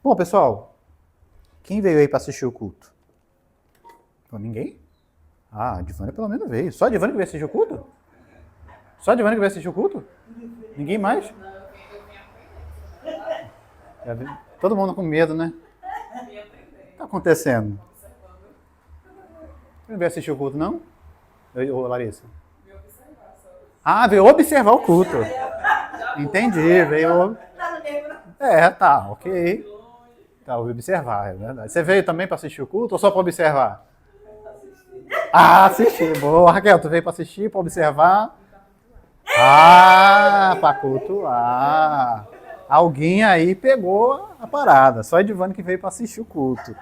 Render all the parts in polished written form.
Bom, pessoal, quem veio aí para assistir o culto? Ninguém? Ah, a Divânia pelo menos veio. Só a Divânia que veio assistir o culto? Só a Divânia que veio assistir o culto? Ninguém mais? Todo mundo com medo, né? O que tá acontecendo? Não veio assistir o culto, não? Ô, Larissa? Ah, veio observar o culto. Entendi, veio... tá, ok. Tá, vou observar, é verdade. Você veio também para assistir o culto ou só para observar? Ah, assistir. Boa, Raquel, tu veio para assistir, para observar? Ah, para cultuar. Alguém aí pegou a parada. Só a Edivane que veio para assistir o culto.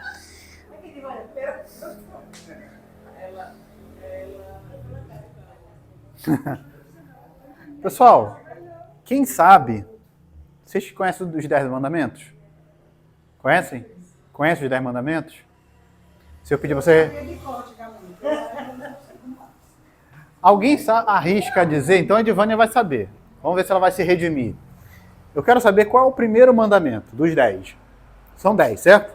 Pessoal, quem sabe, vocês conhecem os 10 mandamentos? Conhecem? Conhecem os 10 mandamentos? Se eu pedir você... Alguém arrisca a dizer, então a Edivânia vai saber. Vamos ver se ela vai se redimir. Eu quero saber qual é o primeiro mandamento dos 10. São 10, certo?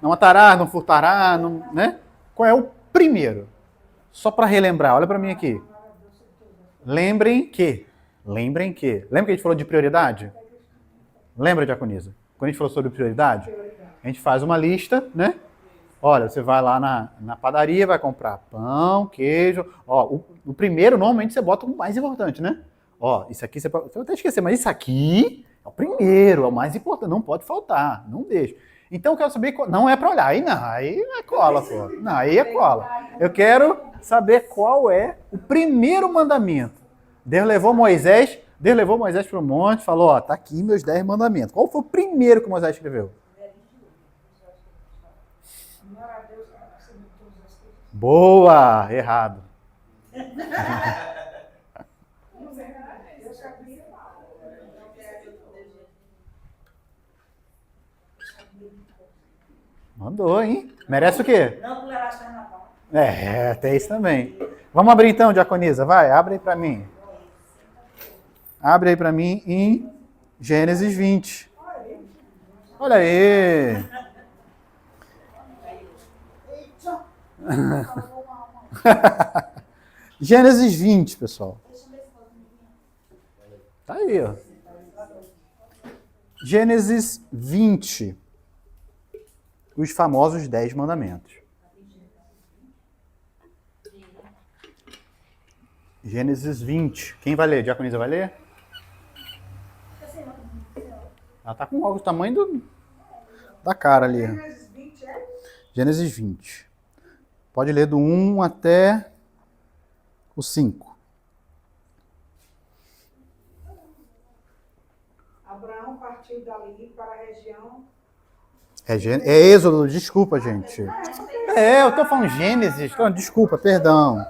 Não matarás, não furtarás, não, né? Qual é o primeiro? Só para relembrar, olha para mim aqui. Lembrem que. Lembra que a gente falou de prioridade? Lembra, Diaconisa? Quando a gente falou sobre prioridade, a gente faz uma lista, né? Olha, você vai lá na padaria, vai comprar pão, queijo. Ó, o primeiro, normalmente, você bota o mais importante, né? Ó, isso aqui você pode até esquecer, mas isso aqui é o primeiro, é o mais importante. Não pode faltar, não deixa. Então, eu quero saber... Não é para olhar, aí não é cola, pô. Não, aí é cola. Eu quero saber qual é o primeiro mandamento. Deus levou Moisés para o monte, falou, ó, tá aqui meus 10 mandamentos. Qual foi o primeiro que Moisés escreveu? Boa! Errado. Mandou, hein? Merece o quê? Não tolerarás carnaval. Tem isso também. Vamos abrir então, Diaconisa, vai, abre aí para mim. Abre aí para mim em Gênesis 20. Olha aí. Gênesis 20, pessoal. Tá aí, ó. Gênesis 20. Os famosos 10 mandamentos. Gênesis 20. Quem vai ler? Diaconisa vai ler? Ela tá com algo do tamanho da cara ali. Gênesis 20. Pode ler do 1 até o 5. Abraão partiu dali para a região... É Êxodo, desculpa, gente. Eu tô falando Gênesis. Desculpa, perdão.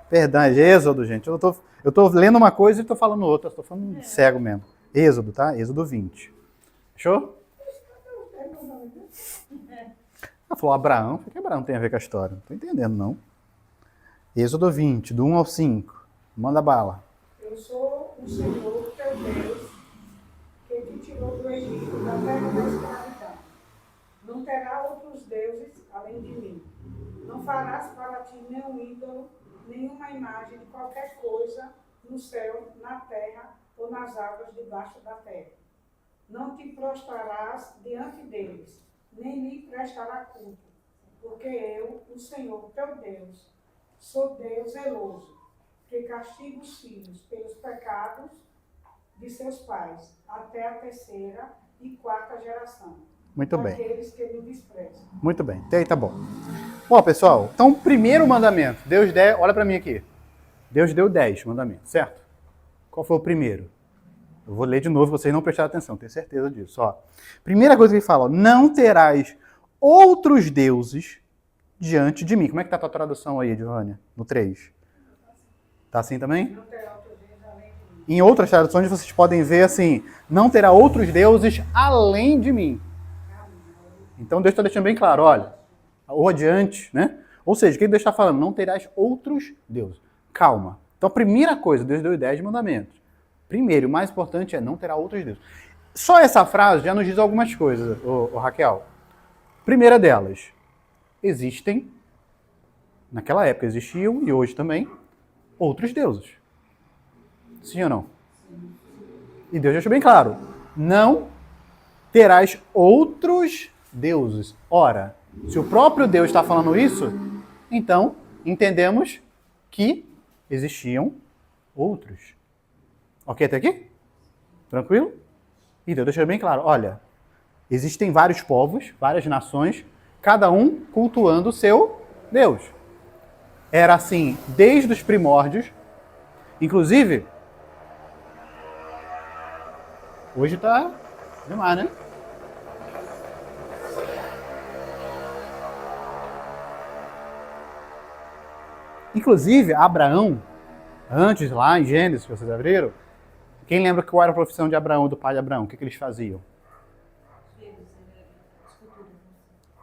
Perdão, é Êxodo, gente. Eu tô lendo uma coisa e tô falando outra. Eu tô falando cego mesmo. Êxodo, tá? Êxodo 20. Fechou? Ela falou Abraão. O que Abraão tem a ver com a história? Não tô entendendo, não. Êxodo 20, do 1 ao 5. Manda bala. Eu sou o Senhor, teu Deus, que te tirou do Egito, da terra da escravidão. Não terá outros deuses além de mim. Não farás para ti nenhum ídolo, nenhuma imagem de qualquer coisa no céu, na terra ou nas águas debaixo da terra. Não te prostrarás diante deles, nem lhe prestará culto, porque eu, o Senhor teu Deus, sou Deus zeloso, que castiga os filhos pelos pecados de seus pais, até a terceira e quarta geração. Muito bem. Aqueles que me desprezam. Muito bem, até aí tá bom. Bom, pessoal, então o primeiro mandamento, Deus deu, olha para mim aqui. Deus deu 10 mandamentos, certo? Qual foi o primeiro? Eu vou ler de novo, vocês não prestaram atenção, tenho certeza disso. Ó. Primeira coisa que ele fala, ó, não terás outros deuses diante de mim. Como é que tá a tua tradução aí, Giovânia? No 3. Tá assim também? Não terá outros deuses além de mim. Em outras traduções vocês podem ver assim, não terá outros deuses além de mim. Então Deus está deixando bem claro, olha, ou adiante, né? Ou seja, o que Deus está falando? Não terás outros deuses. Calma. Então a primeira coisa, Deus deu 10 mandamentos. Primeiro, o mais importante é não terá outros deuses. Só essa frase já nos diz algumas coisas, Raquel. Primeira delas, existem, naquela época existiam, e hoje também, outros deuses. Sim ou não? E Deus deixa bem claro, não terás outros deuses. Ora, se o próprio Deus está falando isso, então entendemos que existiam outros. Ok até aqui? Tranquilo? E Deus deixa bem claro, olha, existem vários povos, várias nações, cada um cultuando o seu Deus. Era assim desde os primórdios, inclusive, hoje tá demais, né? Inclusive, Abraão, antes lá em Gênesis, que vocês abriram, quem lembra qual era a profissão de Abraão, do pai de Abraão? O que eles faziam?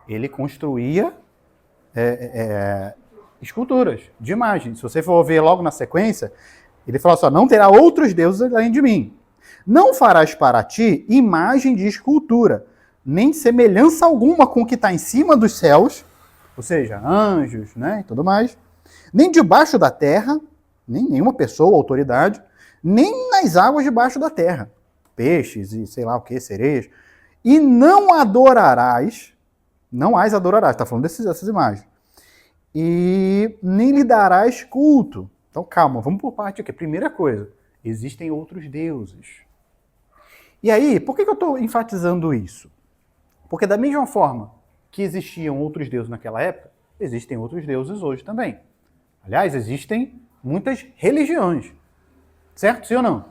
Ele construía esculturas de imagens. Se você for ver logo na sequência, ele fala só, não terá outros deuses além de mim. Não farás para ti imagem de escultura, nem semelhança alguma com o que está em cima dos céus, ou seja, anjos, né, e tudo mais, nem debaixo da terra, nem nenhuma pessoa, autoridade, nem nas águas debaixo da terra, peixes e sei lá o que, sereias, e não adorarás, não as adorarás, está falando dessas imagens, e nem lhe darás culto. Então calma, vamos por parte aqui. Primeira coisa, existem outros deuses. E aí, por que eu estou enfatizando isso? Porque da mesma forma que existiam outros deuses naquela época, existem outros deuses hoje também. Aliás, existem muitas religiões. Certo? Sim ou não?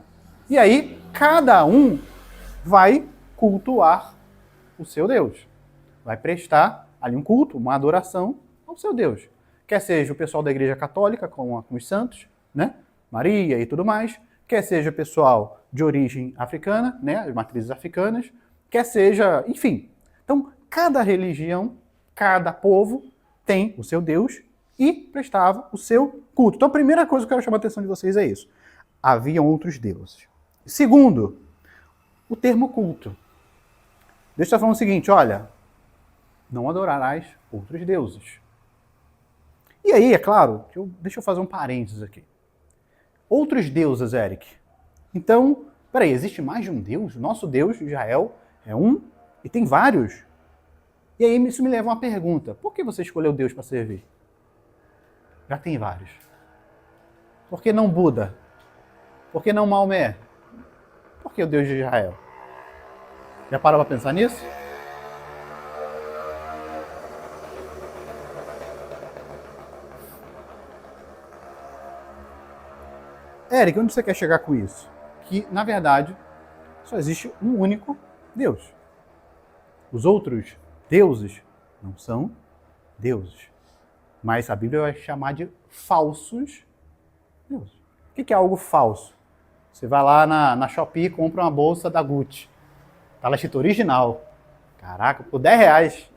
E aí, cada um vai cultuar o seu Deus. Vai prestar ali um culto, uma adoração ao seu Deus. Quer seja o pessoal da Igreja Católica, com os santos, né? Maria e tudo mais. Quer seja o pessoal de origem africana, né? As matrizes africanas. Quer seja, enfim. Então, cada religião, cada povo tem o seu Deus e prestava o seu culto. Então, a primeira coisa que eu quero chamar a atenção de vocês é isso. Haviam outros deuses. Segundo, o termo culto. Deus está falando o seguinte, olha, não adorarás outros deuses. E aí, é claro, deixa eu fazer um parênteses aqui. Outros deuses, Eric. Então, peraí, existe mais de um Deus? Nosso Deus, Israel, é um e tem vários. E aí isso me leva a uma pergunta. Por que você escolheu Deus para servir? Já tem vários. Por que não Buda? Por que não Maomé? Por que o Deus de Israel? Já parou para pensar nisso? Eric, onde você quer chegar com isso? Que, na verdade, só existe um único Deus. Os outros deuses não são deuses. Mas a Bíblia vai chamar de falsos deuses. O que é algo falso? Você vai lá na Shopee e compra uma bolsa da Gucci. Tá lá escrito original. Caraca, por 10 reais.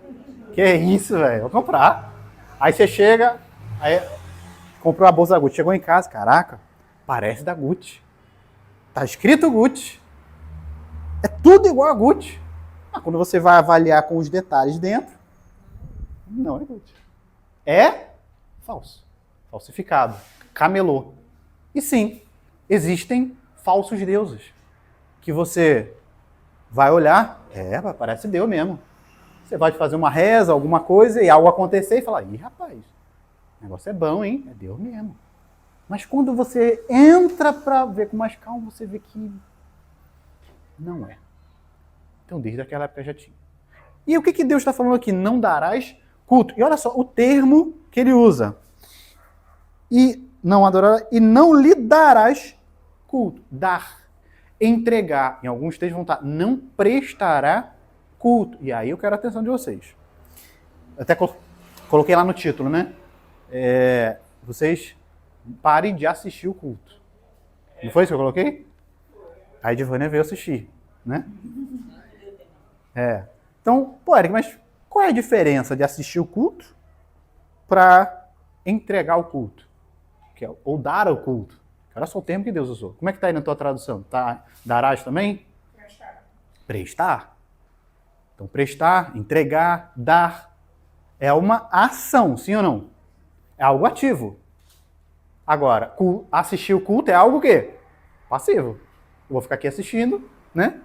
Que é isso, velho? Vou comprar. Aí você chega, aí comprou a bolsa da Gucci. Chegou em casa, caraca, parece da Gucci. Tá escrito Gucci. É tudo igual a Gucci. Mas quando você vai avaliar com os detalhes dentro, não é Gucci. É falso. Falsificado. Camelô. E sim, existem falsos deuses. Que você vai olhar, parece Deus mesmo. Você vai fazer uma reza, alguma coisa, e algo acontecer e falar, ih, rapaz, o negócio é bom, hein? É Deus mesmo. Mas quando você entra para ver com mais calma, você vê que não é. Então, desde aquela época já tinha. E o que Deus está falando aqui? Não darás culto. E olha só, o termo que ele usa. E não adorarás, e não lhe darás culto. Dar. Entregar. Em alguns textos vão estar, não prestará culto. E aí eu quero a atenção de vocês. Até coloquei lá no título, né? Vocês parem de assistir o culto. Não foi isso que eu coloquei? Aí a Divânia veio assistir, né? Então, pô, Eric, mas qual é a diferença de assistir o culto para entregar o culto? Ou dar o culto? Olha só o termo que Deus usou. Como é que está aí na tua tradução? Tá, darás também? Prestar. Então, prestar, entregar, dar, é uma ação, sim ou não? É algo ativo. Agora, assistir o culto é algo o quê? Passivo. Eu vou ficar aqui assistindo, né?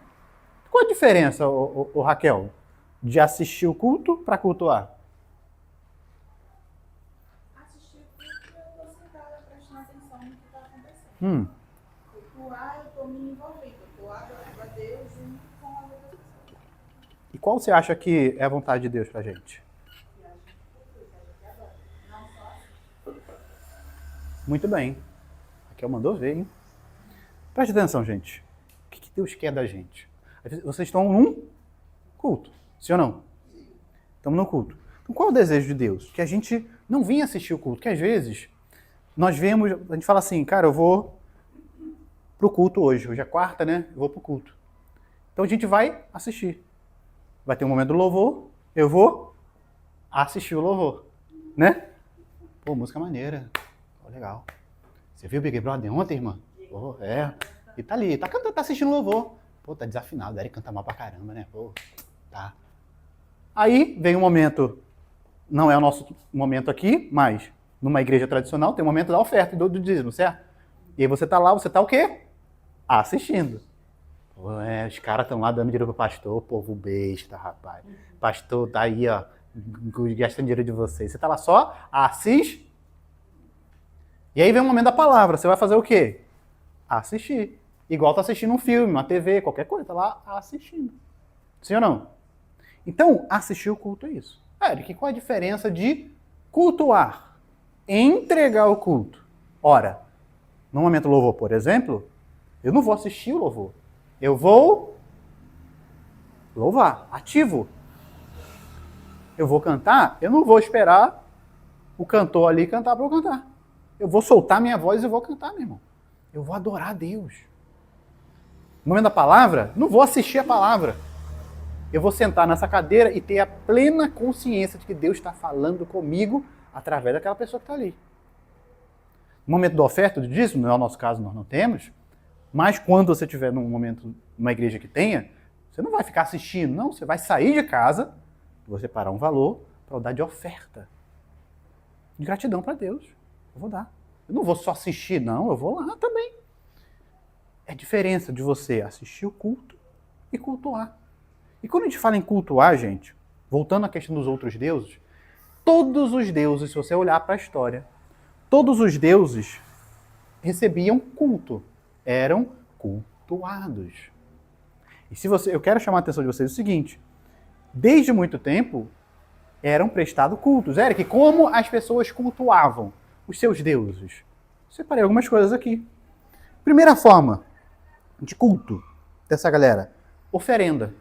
Qual a diferença, Raquel, de assistir o culto para cultuar? Assistir o culto, eu estou sentada prestando atenção no que está acontecendo. Cultuar, eu estou me envolvendo. Eu estou adorando a Deus junto com as outras pessoas. E qual você acha que é a vontade de Deus pra gente? Muito bem. Raquel mandou ver, hein? Preste atenção, gente. O que Deus quer da gente? Vocês estão num culto, sim ou não? Estamos num culto. Então, qual é o desejo de Deus? Que a gente não vinha assistir o culto. Que às vezes, nós vemos, a gente fala assim, cara, eu vou pro culto hoje. Hoje é quarta, né? Eu vou pro culto. Então, a gente vai assistir. Vai ter um momento do louvor, eu vou assistir o louvor, né? Pô, música maneira. Pô, legal. Você viu o Big Brother ontem, irmã? Pô, é. E tá ali, tá cantando, tá assistindo o louvor. Pô, tá desafinado, Eric canta mal pra caramba, né? Pô, tá. Aí vem um momento, não é o nosso momento aqui, mas numa igreja tradicional tem o momento da oferta, do dízimo, certo? E aí você tá lá, você tá o quê? Assistindo. Pô, os caras estão lá dando dinheiro pro pastor, povo besta, rapaz. Pastor tá aí, ó, gastando dinheiro de vocês. Você tá lá só, assiste. E aí vem o momento da palavra, você vai fazer o quê? Assistir. Igual tá assistindo um filme, uma TV, qualquer coisa, tá lá assistindo. Sim ou não? Então, assistir o culto é isso. Eric, qual é a diferença de cultuar? Entregar o culto. Ora, no momento do louvor, por exemplo, eu não vou assistir o louvor. Eu vou louvar, ativo. Eu vou cantar, eu não vou esperar o cantor ali cantar para eu cantar. Eu vou soltar minha voz e vou cantar, meu irmão. Eu vou adorar a Deus. No momento da palavra, não vou assistir a palavra. Eu vou sentar nessa cadeira e ter a plena consciência de que Deus está falando comigo através daquela pessoa que está ali. No momento da oferta, do dízimo, não é o nosso caso, nós não temos, mas quando você estiver num momento, numa igreja que tenha, você não vai ficar assistindo, não. Você vai sair de casa, vou separar um valor para dar de oferta. De gratidão para Deus. Eu vou dar. Eu não vou só assistir, não. Eu vou lá também. É a diferença de você assistir o culto e cultuar. E quando a gente fala em cultuar, gente, voltando à questão dos outros deuses, todos os deuses, se você olhar para a história, todos os deuses recebiam culto. Eram cultuados. E eu quero chamar a atenção de vocês o seguinte, desde muito tempo eram prestados cultos. Eric, como as pessoas cultuavam os seus deuses? Separei algumas coisas aqui. Primeira forma de culto dessa galera, oferenda.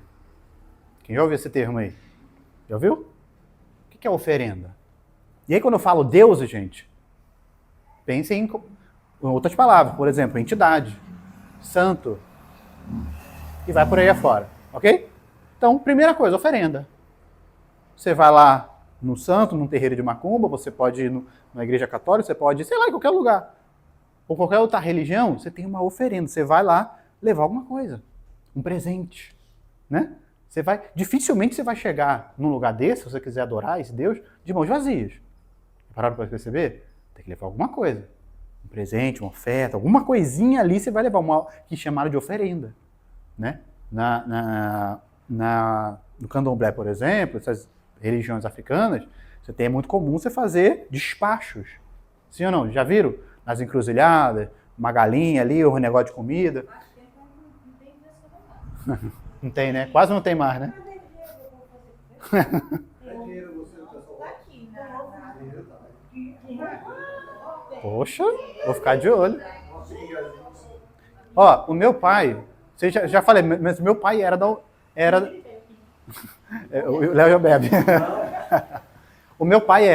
Quem já ouviu esse termo aí? Já ouviu? O que é oferenda? E aí quando eu falo deuses, gente, pense em outras palavras, por exemplo, entidade, santo, e vai por aí afora, ok? Então, primeira coisa, oferenda. Você vai lá no santo, num terreiro de macumba, você pode ir na igreja católica, você pode ir, sei lá, em qualquer lugar. Ou qualquer outra religião, você tem uma oferenda. Você vai lá levar alguma coisa, um presente, né? Dificilmente você vai chegar num lugar desse, se você quiser adorar esse Deus, de mãos vazias. Pararam para perceber? Tem que levar alguma coisa. Um presente, uma oferta, alguma coisinha ali você vai levar, que chamaram de oferenda, né? No candomblé, por exemplo, essas religiões africanas, é muito comum você fazer despachos. Sim ou não? Já viram? Nas encruzilhadas, uma galinha ali, um negócio de comida. Não tem, né? Quase não tem mais, né? Poxa, vou ficar de olho. Ó, o meu pai, você já falei, mas meu pai era o Léo já bebe. O meu pai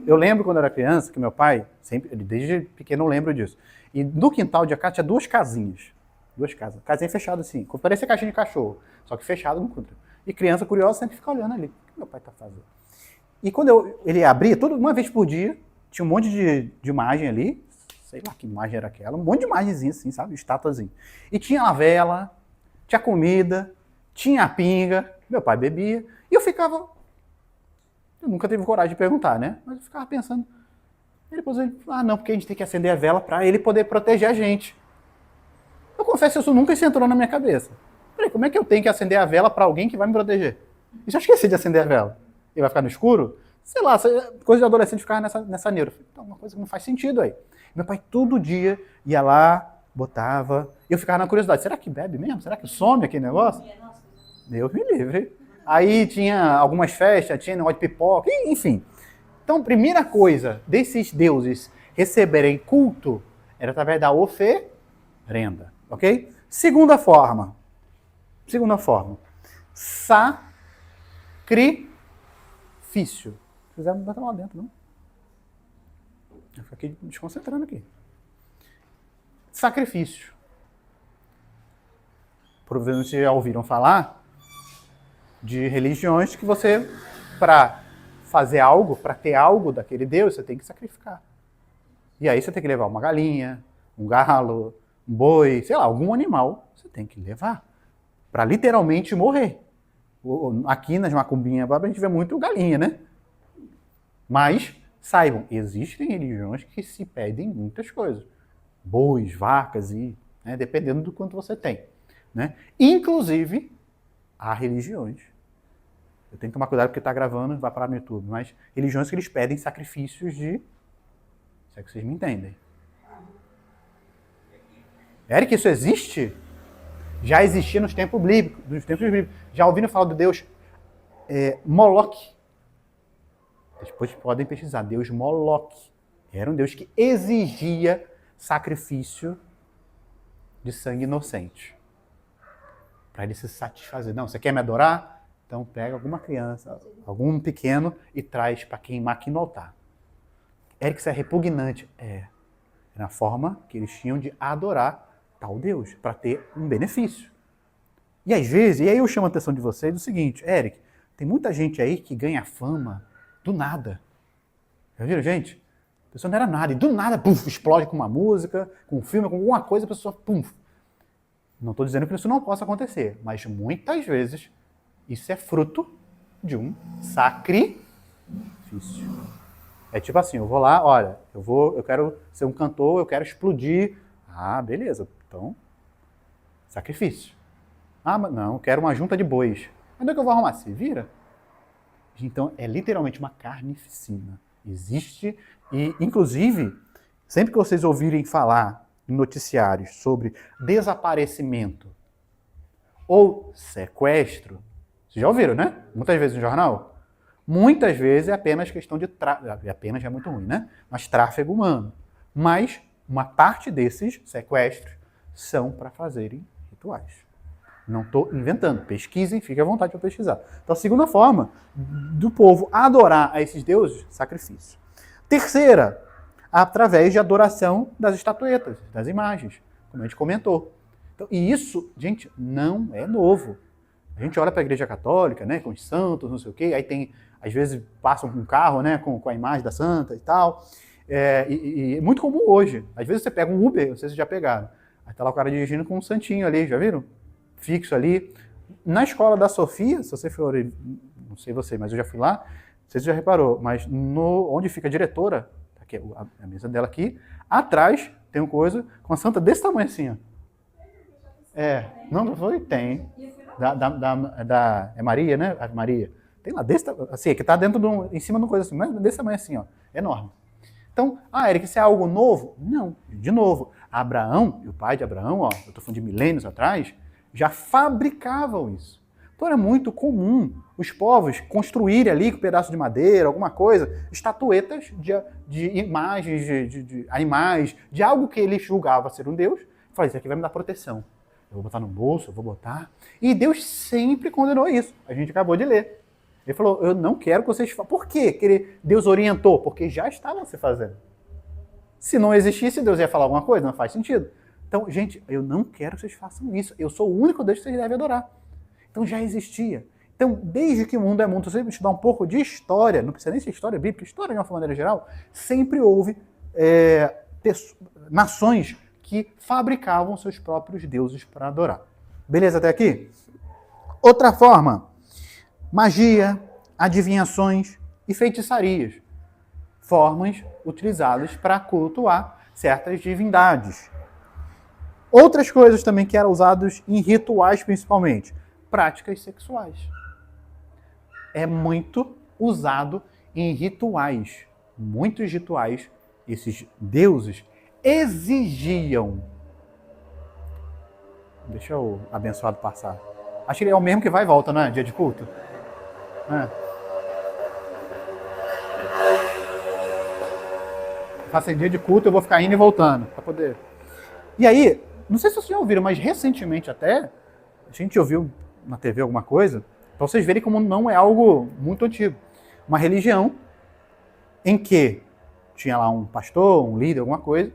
eu lembro quando eu era criança, que meu pai, sempre, desde pequeno eu lembro disso. E no quintal de casa tinha duas casinhas. Duas casas. Casinha fechada assim, parecia caixinha de cachorro, só que fechado no canto. E criança curiosa sempre fica olhando ali. O que meu pai tá fazendo? E quando ele abria, uma vez por dia, tinha um monte de imagem ali, sei lá que imagem era aquela, um monte de imagenzinha assim, sabe? Estatuazinha. E tinha a vela, tinha comida, tinha a pinga, meu pai bebia, e eu nunca tive coragem de perguntar, né? Mas eu ficava pensando. E depois ele falou, não, porque a gente tem que acender a vela para ele poder proteger a gente. Eu confesso que isso nunca se entrou na minha cabeça. Falei, como é que eu tenho que acender a vela para alguém que vai me proteger? E se eu esquecer de acender a vela? Ele vai ficar no escuro? Sei lá, coisa de adolescente ficar nessa neura. Então, uma coisa que não faz sentido aí. Meu pai todo dia ia lá, botava, e eu ficava na curiosidade, será que bebe mesmo? Será que some aquele negócio? Deus me livre. Aí tinha algumas festas, tinha negócio de pipoca, enfim. Então, primeira coisa desses deuses receberem culto era através da oferenda, ok? Segunda forma. Sacrifício. Não fizeram botar lá dentro, não? Eu fico aqui desconcentrando aqui. Sacrifício. Provavelmente já ouviram falar de religiões que você, para fazer algo, para ter algo daquele Deus, você tem que sacrificar. E aí você tem que levar uma galinha, um galo, um boi, sei lá, algum animal, você tem que levar. Para literalmente morrer. Aqui nas Macumbinhas, a gente vê muito galinha, né? Mas, saibam, existem religiões que se pedem muitas coisas. Bois, vacas, né, dependendo do quanto você tem. Né? Inclusive, há religiões. Eu tenho que tomar cuidado porque está gravando e vai parar no YouTube. Mas religiões que eles pedem sacrifícios de... Se é que vocês me entendem. Eric, isso existe? Já existia nos tempos bíblicos. Já ouviram falar do Deus Moloque? Depois podem pesquisar. Deus Moloque. Era um Deus que exigia sacrifício de sangue inocente. Para ele se satisfazer. Não, você quer me adorar? Então pega alguma criança, algum pequeno e traz para queimar aqui no altar. Eric, isso é repugnante. Era a forma que eles tinham de adorar tal Deus, para ter um benefício. E às vezes, e aí eu chamo a atenção de vocês do seguinte, Eric, tem muita gente aí que ganha fama do nada. Já viram, gente? A pessoa não era nada, e do nada, puf, explode com uma música, com um filme, com alguma coisa, a pessoa, pum. Não estou dizendo que isso não possa acontecer, mas muitas vezes isso é fruto de um sacrifício. É tipo assim, eu vou lá, olha, eu quero ser um cantor, eu quero explodir. Ah, beleza. Então, sacrifício. Ah, mas não, eu quero uma junta de bois. Onde é que eu vou arrumar? Se vira. Então, é literalmente uma carnificina. Existe, e inclusive, sempre que vocês ouvirem falar em noticiários sobre desaparecimento ou sequestro, vocês já ouviram, né? Muitas vezes no jornal. Muitas vezes é apenas questão de tráfego, apenas é muito ruim, né? Mas tráfego humano. Mas uma parte desses sequestros são para fazerem rituais. Não estou inventando. Pesquisem, fiquem à vontade para pesquisar. Então, a segunda forma do povo adorar a esses deuses, sacrifício. Terceira, através de adoração das estatuetas, das imagens, como a gente comentou. Então, e isso, gente, não é novo. A gente olha para a Igreja Católica, né, com os santos, não sei o quê, aí tem, às vezes, passam com um carro, né, com a imagem da santa e tal. E é muito comum hoje. Às vezes você pega um Uber, não sei se vocês já pegaram. Aí tá lá o cara dirigindo com um santinho ali, já viram? Fixo ali. Na escola da Sofia, se você for, não sei você, mas eu já fui lá, não sei se você já reparou, mas onde fica a diretora, aqui, a mesa dela aqui, atrás tem uma coisa com a santa desse tamanho assim, ó. Não foi? Tem. É Maria, né? A Maria. Tem lá desse tamanho, assim, que tá em cima de uma coisa assim, mas desse tamanho assim, ó. Enorme. Então, Eric, isso é algo novo? Não. De novo, Abraão, e o pai de Abraão, ó, eu estou falando de milênios atrás, já fabricavam isso. Então era muito comum os povos construírem ali com um pedaço de madeira, alguma coisa, estatuetas de imagens, de animais, de algo que ele julgava ser um deus. Falei, isso aqui vai me dar proteção. Eu vou botar no bolso, eu vou botar. E Deus sempre condenou isso. A gente acabou de ler. Ele falou, eu não quero que vocês façam. Por quê que Deus orientou? Porque já estavam se fazendo. Se não existisse, Deus ia falar alguma coisa? Não faz sentido. Então, gente, eu não quero que vocês façam isso. Eu sou o único Deus que vocês devem adorar. Então já existia. Então, desde que o mundo é mundo, eu sempre estudar um pouco de história, não precisa nem ser história bíblica, história de uma maneira geral, sempre houve nações que fabricavam seus próprios deuses para adorar. Beleza até aqui? Outra forma, magia, adivinhações e feitiçarias. Formas utilizadas para cultuar certas divindades. Outras coisas também que eram usadas em rituais, principalmente. Práticas sexuais. É muito usado em rituais. Muitos rituais, esses deuses exigiam. Deixa o abençoado passar. Acho que ele é o mesmo que vai e volta, não é? Dia de culto. Faça dia de culto, eu vou ficar indo e voltando. Pra poder. E aí, não sei se vocês já ouviram, mas recentemente até, a gente ouviu na TV alguma coisa, para vocês verem como não é algo muito antigo. Uma religião em que tinha lá um pastor, um líder, alguma coisa,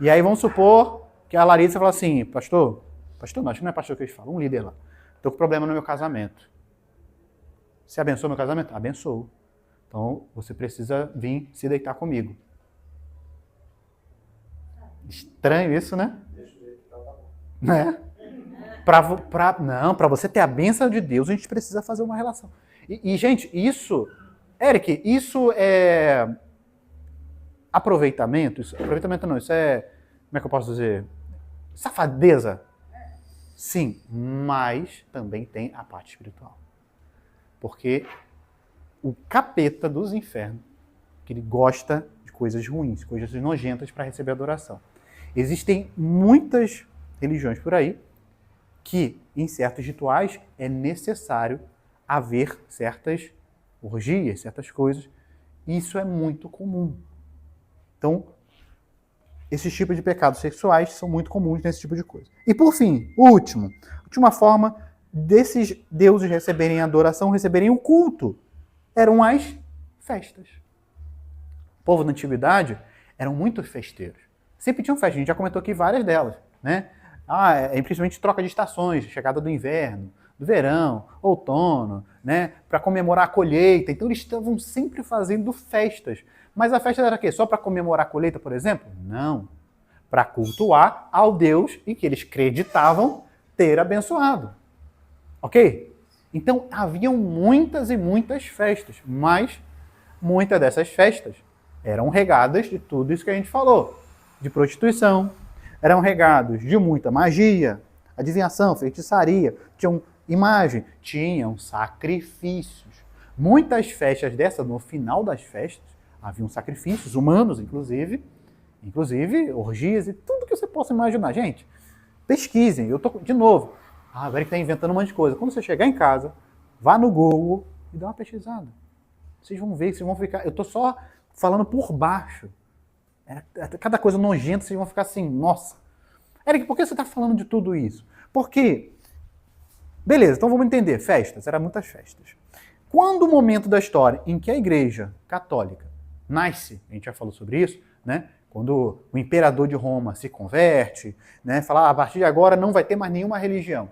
e aí vamos supor que a Larissa fala assim, pastor não, acho que não é pastor que eles falam, um líder lá, estou com problema no meu casamento. Você abençoa meu casamento? Abençoo. Então, você precisa vir se deitar comigo. Estranho isso, né? Né? Para você ter a bênção de Deus, a gente precisa fazer uma relação. E gente, isso... Eric, isso é... Aproveitamento não, isso é... Como é que eu posso dizer? Safadeza. Sim, mas também tem a parte espiritual. Porque o capeta dos infernos, que ele gosta de coisas ruins, coisas nojentas para receber adoração. Existem muitas religiões por aí que, em certos rituais, é necessário haver certas orgias, certas coisas. Isso é muito comum. Então, esses tipos de pecados sexuais são muito comuns nesse tipo de coisa. E por fim, última forma desses deuses receberem adoração, receberem o culto, eram as festas. O povo da antiguidade eram muito festeiros. Sempre tinham festas, a gente já comentou aqui várias delas, né? Principalmente troca de estações, chegada do inverno, do verão, outono, né? Para comemorar a colheita. Então eles estavam sempre fazendo festas. Mas a festa era o quê? Só para comemorar a colheita, por exemplo? Não. Para cultuar ao Deus em que eles acreditavam ter abençoado. Ok? Então haviam muitas e muitas festas, mas muitas dessas festas eram regadas de tudo isso que a gente falou. De prostituição, eram regados de muita magia, adivinhação, feitiçaria, tinham imagem, tinham sacrifícios. Muitas festas dessas, no final das festas, haviam sacrifícios humanos, inclusive orgias e tudo que você possa imaginar. Gente, pesquisem. Eu tô de novo. O Eric está inventando um monte de coisa. Quando você chegar em casa, vá no Google e dá uma pesquisada. Vocês vão ver, vocês vão ficar... Eu tô só falando por baixo. Cada coisa nojenta, vocês vão ficar assim, nossa. Eric, por que você está falando de tudo isso? Porque, beleza, então vamos entender, festas, eram muitas festas. Quando o momento da história em que a Igreja Católica nasce, a gente já falou sobre isso, né? Quando o imperador de Roma se converte, né? Fala, a partir de agora não vai ter mais nenhuma religião.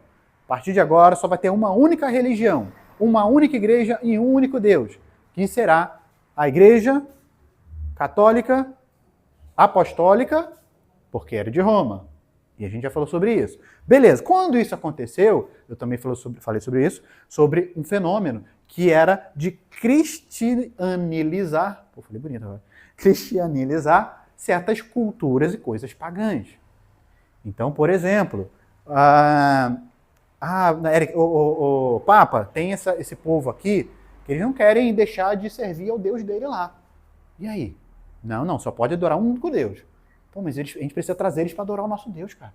A partir de agora só vai ter uma única religião, uma única igreja e um único Deus, que será a Igreja Católica Apostólica, porque era de Roma. E a gente já falou sobre isso. Beleza, quando isso aconteceu, eu também falei sobre isso, sobre um fenômeno que era de cristianizar, falei bonito agora, cristianizar certas culturas e coisas pagãs. Então, por exemplo, Eric, o Papa tem esse povo aqui que eles não querem deixar de servir ao Deus dele lá. E aí? Não, só pode adorar um único Deus. Pô, mas a gente precisa trazer eles para adorar o nosso Deus, cara.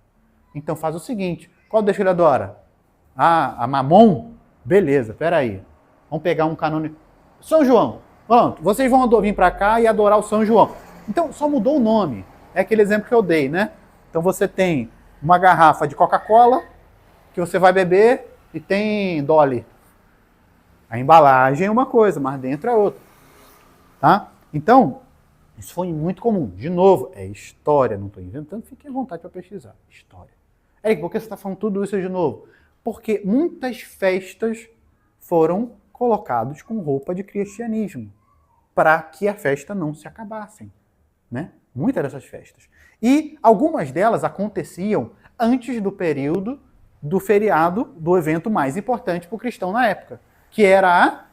Então faz o seguinte, qual Deus que ele adora? A Mamon? Beleza, peraí. Vamos pegar um canônico. São João, pronto, vocês vão vir para cá e adorar o São João. Então só mudou o nome. É aquele exemplo que eu dei, né? Então você tem uma garrafa de Coca-Cola que você vai beber e tem Dolly. A embalagem é uma coisa, mas dentro é outra. Tá? Então, isso foi muito comum. De novo, é história, não estou inventando, fiquem à vontade para pesquisar. História. Eric, por que você está falando tudo isso de novo? Porque muitas festas foram colocadas com roupa de cristianismo para que a festa não se acabassem. Né? Muitas dessas festas. E algumas delas aconteciam antes do período do feriado, do evento mais importante para o cristão na época, que era a...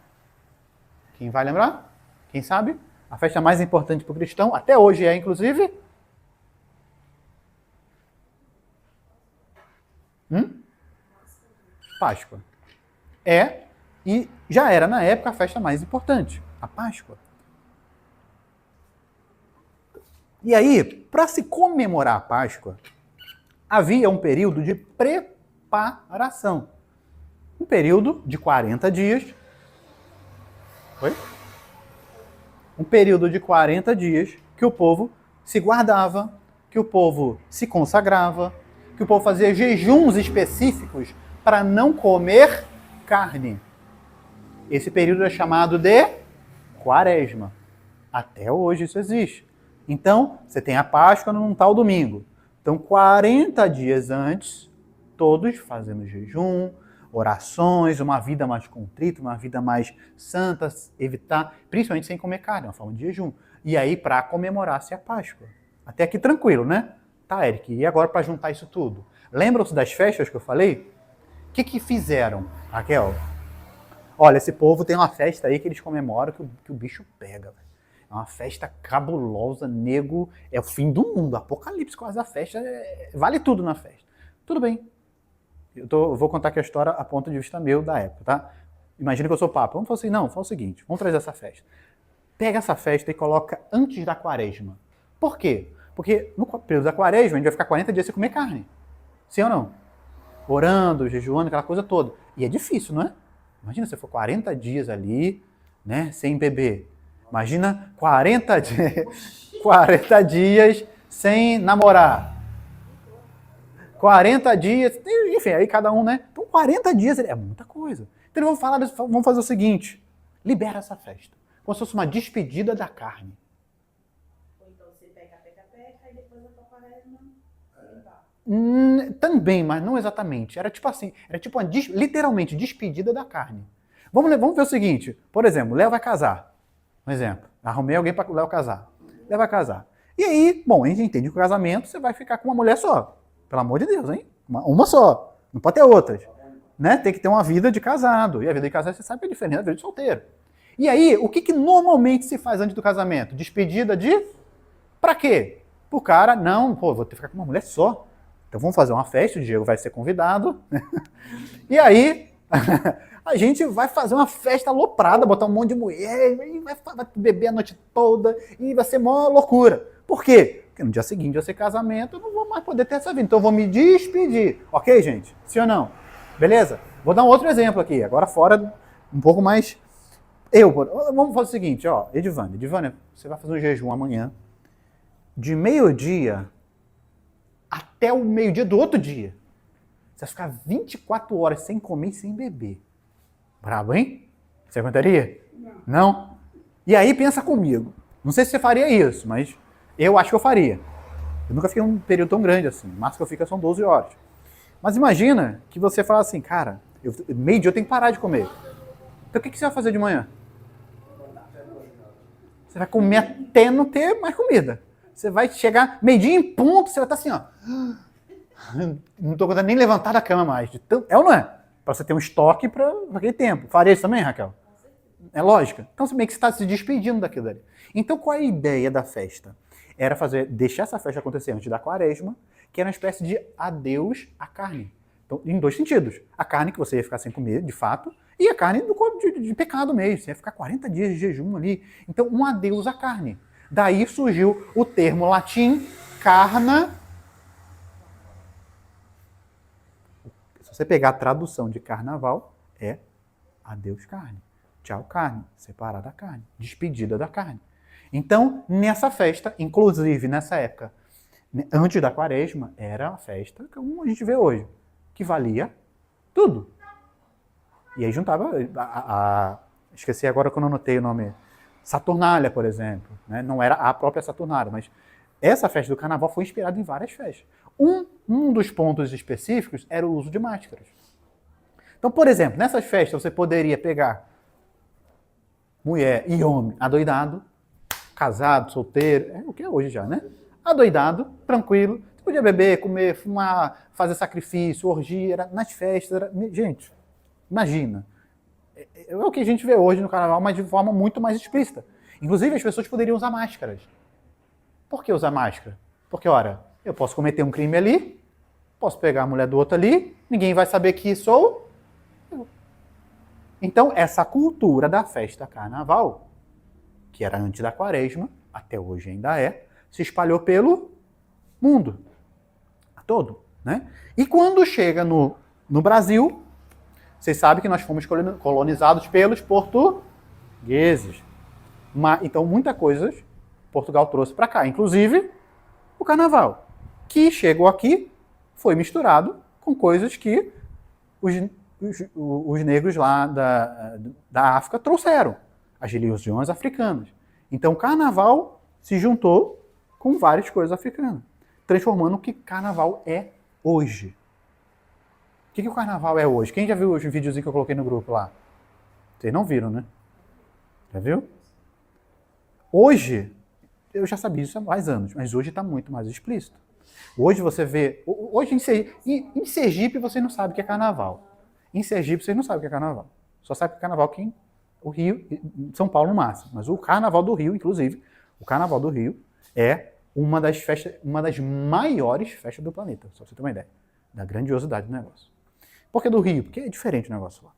Quem vai lembrar? Quem sabe? A festa mais importante para o cristão, até hoje é, inclusive... Páscoa. É, e já era na época a festa mais importante, a Páscoa. E aí, para se comemorar a Páscoa, havia um período de preparação. Um período de 40 dias. Oi? Um período de 40 dias que o povo se guardava, que o povo se consagrava, que o povo fazia jejuns específicos para não comer carne. Esse período é chamado de Quaresma. Até hoje isso existe. Então, você tem a Páscoa num tal domingo. Então, 40 dias antes, todos fazendo jejum, orações, uma vida mais contrita, uma vida mais santa, evitar, principalmente sem comer carne, uma forma de jejum. E aí, para comemorar-se a Páscoa. Até aqui tranquilo, né? Tá, Eric, e agora para juntar isso tudo? Lembram-se das festas que eu falei? O que fizeram, Raquel? Olha, esse povo tem uma festa aí que eles comemoram que o bicho pega, velho. É uma festa cabulosa, nego, é o fim do mundo, apocalipse quase a festa, vale tudo na festa. Tudo bem, eu vou contar aqui a história a ponto de vista meu da época, tá? Imagina que eu sou papa, vamos falar assim, não, fala o seguinte, vamos trazer essa festa. Pega essa festa e coloca antes da Quaresma. Por quê? Porque no período da Quaresma a gente vai ficar 40 dias sem comer carne, sim ou não? Orando, jejuando, aquela coisa toda. E é difícil, não é? Imagina se for 40 dias ali, né, sem beber. Imagina 40 dias sem namorar. 40 dias, enfim, aí cada um, né? Então 40 dias é muita coisa. Então vamos fazer o seguinte, libera essa festa. Como se fosse uma despedida da carne. Ou então você peca e depois a tua Quaresma limpar. Também, mas não exatamente. Era tipo assim, literalmente despedida da carne. Vamos ver o seguinte, por exemplo, Léo vai casar. Um exemplo, arrumei alguém para o Léo casar. Léo vai casar. E aí, bom, a gente entende que o casamento você vai ficar com uma mulher só. Pelo amor de Deus, hein? Uma só. Não pode ter outras. Né? Tem que ter uma vida de casado. E a vida de casado, você sabe que é diferente da vida de solteiro. E aí, o que normalmente se faz antes do casamento? Despedida de... Pra quê? Pro cara, não, pô, vou ter que ficar com uma mulher só. Então vamos fazer uma festa, o Diego vai ser convidado. E aí, a gente vai fazer uma festa aloprada, botar um monte de mulher, e vai beber a noite toda, e vai ser mó loucura. Por quê? Porque no dia seguinte vai ser casamento, eu não vou mais poder ter essa vida. Então eu vou me despedir. Ok, gente? Sim ou não? Beleza? Vou dar um outro exemplo aqui, agora fora, um pouco mais... Vamos fazer o seguinte, ó, Edivânia, você vai fazer um jejum amanhã, de meio-dia até o meio-dia do outro dia. Você vai ficar 24 horas sem comer e sem beber. Brabo, hein? Você aguentaria? Não? E aí pensa comigo. Não sei se você faria isso, mas eu acho que eu faria. Eu nunca fiquei um período tão grande assim. O máximo que eu fico são 12 horas. Mas imagina que você fala assim, cara, meio-dia eu tenho que parar de comer. Então o que você vai fazer de manhã? Você vai comer até não ter mais comida. Você vai chegar meio-dia em ponto, você vai estar assim, ó. Não estou conseguindo nem levantar da cama mais. É ou não é? Para você ter um estoque para aquele tempo. Faria isso também, Raquel? É lógica. Então, meio que você está se despedindo daquilo ali. Então, qual é a ideia da festa? Era deixar essa festa acontecer antes da Quaresma, que era uma espécie de adeus à carne. Então, em dois sentidos. A carne que você ia ficar sem comer, de fato, e a carne do corpo de pecado mesmo. Você ia ficar 40 dias de jejum ali. Então, um adeus à carne. Daí surgiu o termo latim carna. Se você pegar a tradução de carnaval, é adeus carne. Tchau carne, separar da carne, despedida da carne. Então, nessa festa, inclusive nessa época, antes da Quaresma, era a festa como a gente vê hoje, que valia tudo. E aí juntava, esqueci agora quando eu anotei o nome, Saturnália, por exemplo. Né? Não era a própria Saturnália, mas essa festa do carnaval foi inspirada em várias festas. Um dos pontos específicos era o uso de máscaras. Então, por exemplo, nessas festas você poderia pegar mulher e homem adoidado, casado, solteiro, é o que é hoje já, né? Adoidado, tranquilo. Você podia beber, comer, fumar, fazer sacrifício, orgia, era nas festas. Gente, imagina. É o que a gente vê hoje no carnaval, mas de forma muito mais explícita. Inclusive, as pessoas poderiam usar máscaras. Por que usar máscara? Porque, ora, eu posso cometer um crime ali, posso pegar a mulher do outro ali, ninguém vai saber que sou eu. Então, essa cultura da festa carnaval, que era antes da quaresma, até hoje ainda é, se espalhou pelo mundo todo, né? E quando chega no Brasil, vocês sabem que nós fomos colonizados pelos portugueses. Então, muitas coisas Portugal trouxe para cá, inclusive o carnaval, que chegou aqui, foi misturado com coisas que os negros lá da África trouxeram, as religiões africanas. Então, o carnaval se juntou com várias coisas africanas, transformando o que carnaval é hoje. O que o carnaval é hoje? Quem já viu os videozinhos que eu coloquei no grupo lá? Vocês não viram, né? Já viu? Hoje, eu já sabia isso há mais anos, mas hoje está muito mais explícito. Hoje você vê... Hoje em Sergipe você não sabe o que é carnaval. Em Sergipe você não sabe o que é carnaval. Só sabe que é carnaval aqui o Rio, São Paulo no máximo. Mas o carnaval do Rio, inclusive, o carnaval do Rio é uma das maiores festas do planeta, só pra você ter uma ideia da grandiosidade do negócio. Por que do Rio? Porque é diferente o negócio lá.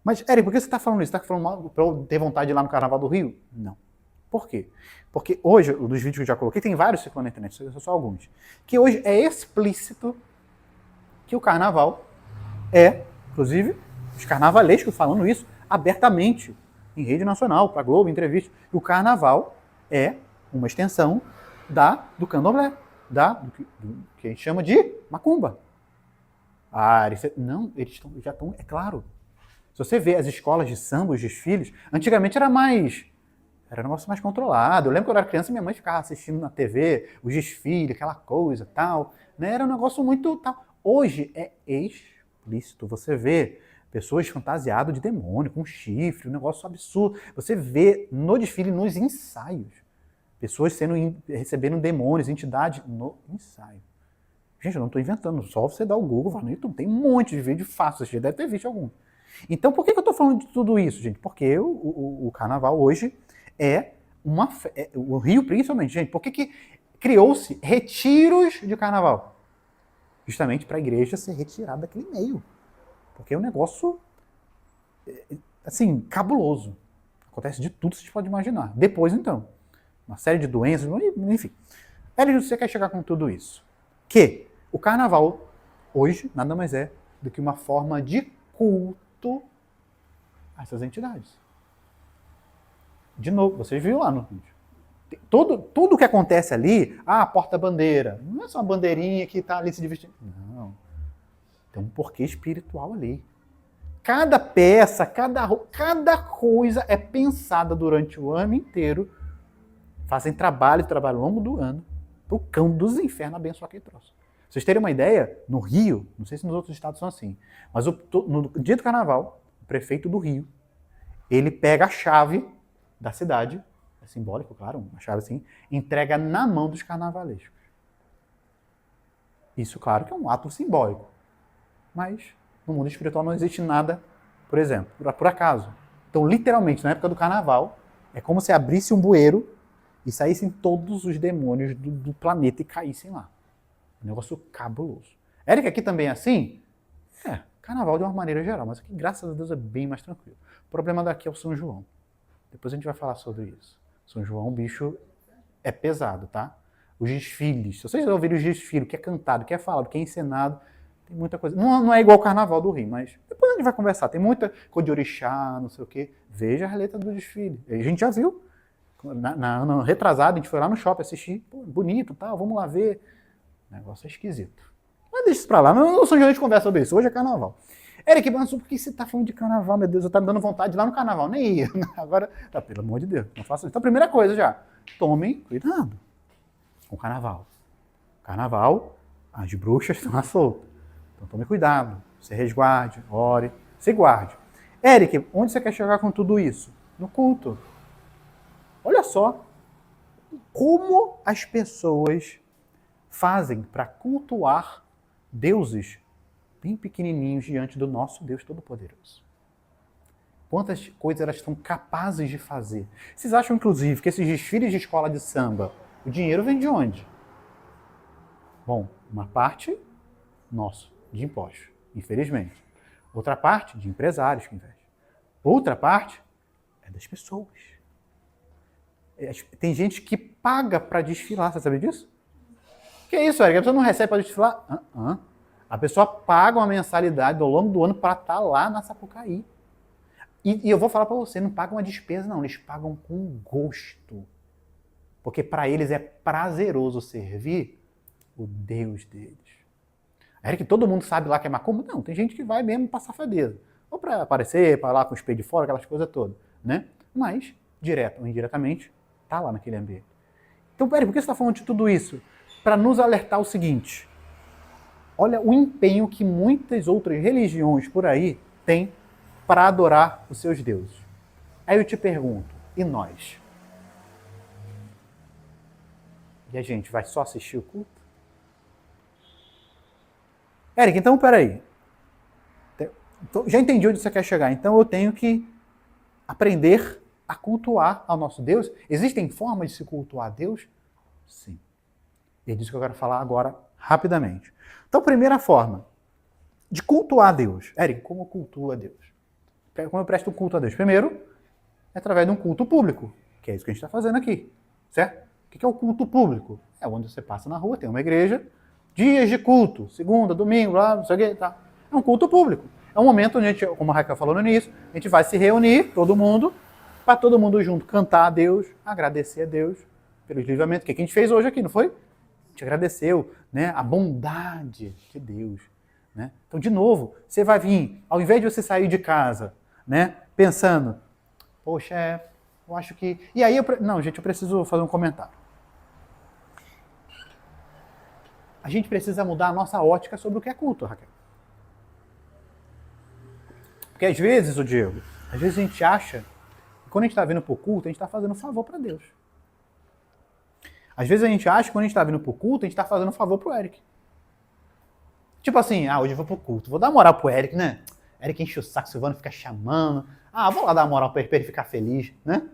Mas, Eric, por que você está falando isso? Você está falando mal para eu ter vontade de ir lá no carnaval do Rio? Não. Por quê? Porque hoje, dos vídeos que eu já coloquei, tem vários circulando na internet, só alguns, que hoje é explícito que o carnaval é, inclusive, os carnavalescos falando isso abertamente em rede nacional, para Globo, em entrevista, que o carnaval é uma extensão do candomblé, do que a gente chama de macumba. Não, eles já estão, é claro. Se você vê as escolas de samba, os desfiles, antigamente era um negócio mais controlado. Eu lembro que quando eu era criança, minha mãe ficava assistindo na TV, os desfiles, aquela coisa, tal. Né? Era um negócio muito tal. Hoje é explícito. Você vê pessoas fantasiadas de demônio, com chifre, um negócio absurdo. Você vê no desfile, nos ensaios, pessoas recebendo demônios, entidades no ensaio. Gente, eu não estou inventando, só você dá o Google, vai no YouTube, tem um monte de vídeo fácil, você já deve ter visto algum. Então, por que eu estou falando de tudo isso, gente? Porque o carnaval hoje é o Rio principalmente, gente, por que criou-se retiros de carnaval? Justamente para a igreja ser retirada daquele meio. Porque é um negócio, assim, cabuloso. Acontece de tudo que você pode imaginar. Depois, então, uma série de doenças, enfim. Hélio, você quer chegar com tudo isso? Que o carnaval, hoje, nada mais é do que uma forma de culto a essas entidades. De novo, vocês viram lá no vídeo. Tudo que acontece ali, porta-bandeira, não é só uma bandeirinha que está ali se divertindo. Não. Tem um porquê espiritual ali. Cada peça, cada coisa é pensada durante o ano inteiro. Fazem trabalho ao longo do ano para o cão dos infernos abençoar aquele troço. Pra vocês terem uma ideia, no Rio, não sei se nos outros estados são assim, mas no dia do carnaval, o prefeito do Rio, ele pega a chave da cidade, é simbólico, claro, uma chave assim, entrega na mão dos carnavalescos. Isso, claro, que é um ato simbólico. Mas no mundo espiritual não existe nada, por exemplo, por acaso. Então, literalmente, na época do carnaval, é como se abrisse um bueiro e saíssem todos os demônios do planeta e caíssem lá. Um negócio cabuloso. Érica, aqui também é assim? Carnaval de uma maneira geral, mas aqui, graças a Deus, é bem mais tranquilo. O problema daqui é o São João. Depois a gente vai falar sobre isso. São João, o bicho é pesado, tá? Os desfiles, se vocês ouvirem os desfiles, o que é cantado, o que é falado, o que é encenado, tem muita coisa. Não é igual o Carnaval do Rio, mas depois a gente vai conversar. Tem muita coisa de orixá, não sei o quê. Veja a letra do desfile. A gente já viu. Na retrasada, a gente foi lá no shopping assistir. Pô, bonito e tal, vamos lá ver. O negócio é esquisito. Mas deixa isso pra lá. No São João a gente conversa sobre isso. Hoje é Carnaval. Eric, mas por que você tá falando de Carnaval, meu Deus? Eu tá me dando vontade de ir lá no Carnaval. Nem ia. Agora, pelo amor de Deus, não faça isso. Então, primeira coisa já. Tomem cuidado com o Carnaval. Carnaval, as bruxas estão à solta. Então tome cuidado, se resguarde, ore, se guarde. Eric, onde você quer chegar com tudo isso? No culto. Olha só como as pessoas fazem para cultuar deuses bem pequenininhos diante do nosso Deus Todo-Poderoso. Quantas coisas elas são capazes de fazer. Vocês acham, inclusive, que esses desfiles de escola de samba, o dinheiro vem de onde? Bom, uma parte nosso, de impostos, infelizmente. Outra parte, de empresários que investem. Outra parte é das pessoas. Tem gente que paga para desfilar, você sabe disso? Que isso, Eric? A pessoa não recebe para desfilar? A pessoa paga uma mensalidade ao longo do ano para estar lá na Sapucaí. E eu vou falar para você, não pagam uma despesa não, eles pagam com gosto. Porque para eles é prazeroso servir o Deus deles. Eric, todo mundo sabe lá que é macumba? Não, tem gente que vai mesmo pra safadeza. Ou para aparecer, para lá com os peitos de fora, aquelas coisas todas, né? Mas, direto ou indiretamente, tá lá naquele ambiente. Então, Eric, por que você está falando de tudo isso? Para nos alertar o seguinte: olha o empenho que muitas outras religiões por aí têm para adorar os seus deuses. Aí eu te pergunto, e nós? E a gente vai só assistir o culto? Eric, então peraí. Já entendi onde você quer chegar. Então eu tenho que aprender a cultuar ao nosso Deus. Existem formas de se cultuar a Deus? Sim. E é disso que eu quero falar agora, rapidamente. Então, primeira forma de cultuar a Deus. Eric, como eu cultuo a Deus? Como eu presto culto a Deus? Primeiro, é através de um culto público, que é isso que a gente está fazendo aqui, certo? O que é o culto público? É onde você passa na rua, tem uma igreja, dias de culto, segunda, domingo, lá, não sei o que, tá. É um culto público. É um momento onde a gente, como a Raquel falou no início, a gente vai se reunir, todo mundo, para todo mundo junto cantar a Deus, agradecer a Deus pelos livramentos, que a gente fez hoje aqui, não foi? A gente agradeceu, né, a bondade de Deus. Né? Então, de novo, você vai vir, ao invés de você sair de casa, né, pensando, poxa, eu acho que... E aí, não, gente, eu preciso fazer um comentário. A gente precisa mudar a nossa ótica sobre o que é culto, Raquel. Porque às vezes, Diego, às vezes a gente acha que quando a gente está vindo para o culto, a gente está fazendo um favor para Deus. Às vezes a gente acha que quando a gente está vindo para o culto, a gente está fazendo um favor para o Eric. Tipo assim, hoje eu vou pro culto, vou dar moral pro Eric, né? Eric enche o saco, Silvano fica chamando. Vou lá dar moral pra ele ficar feliz, né?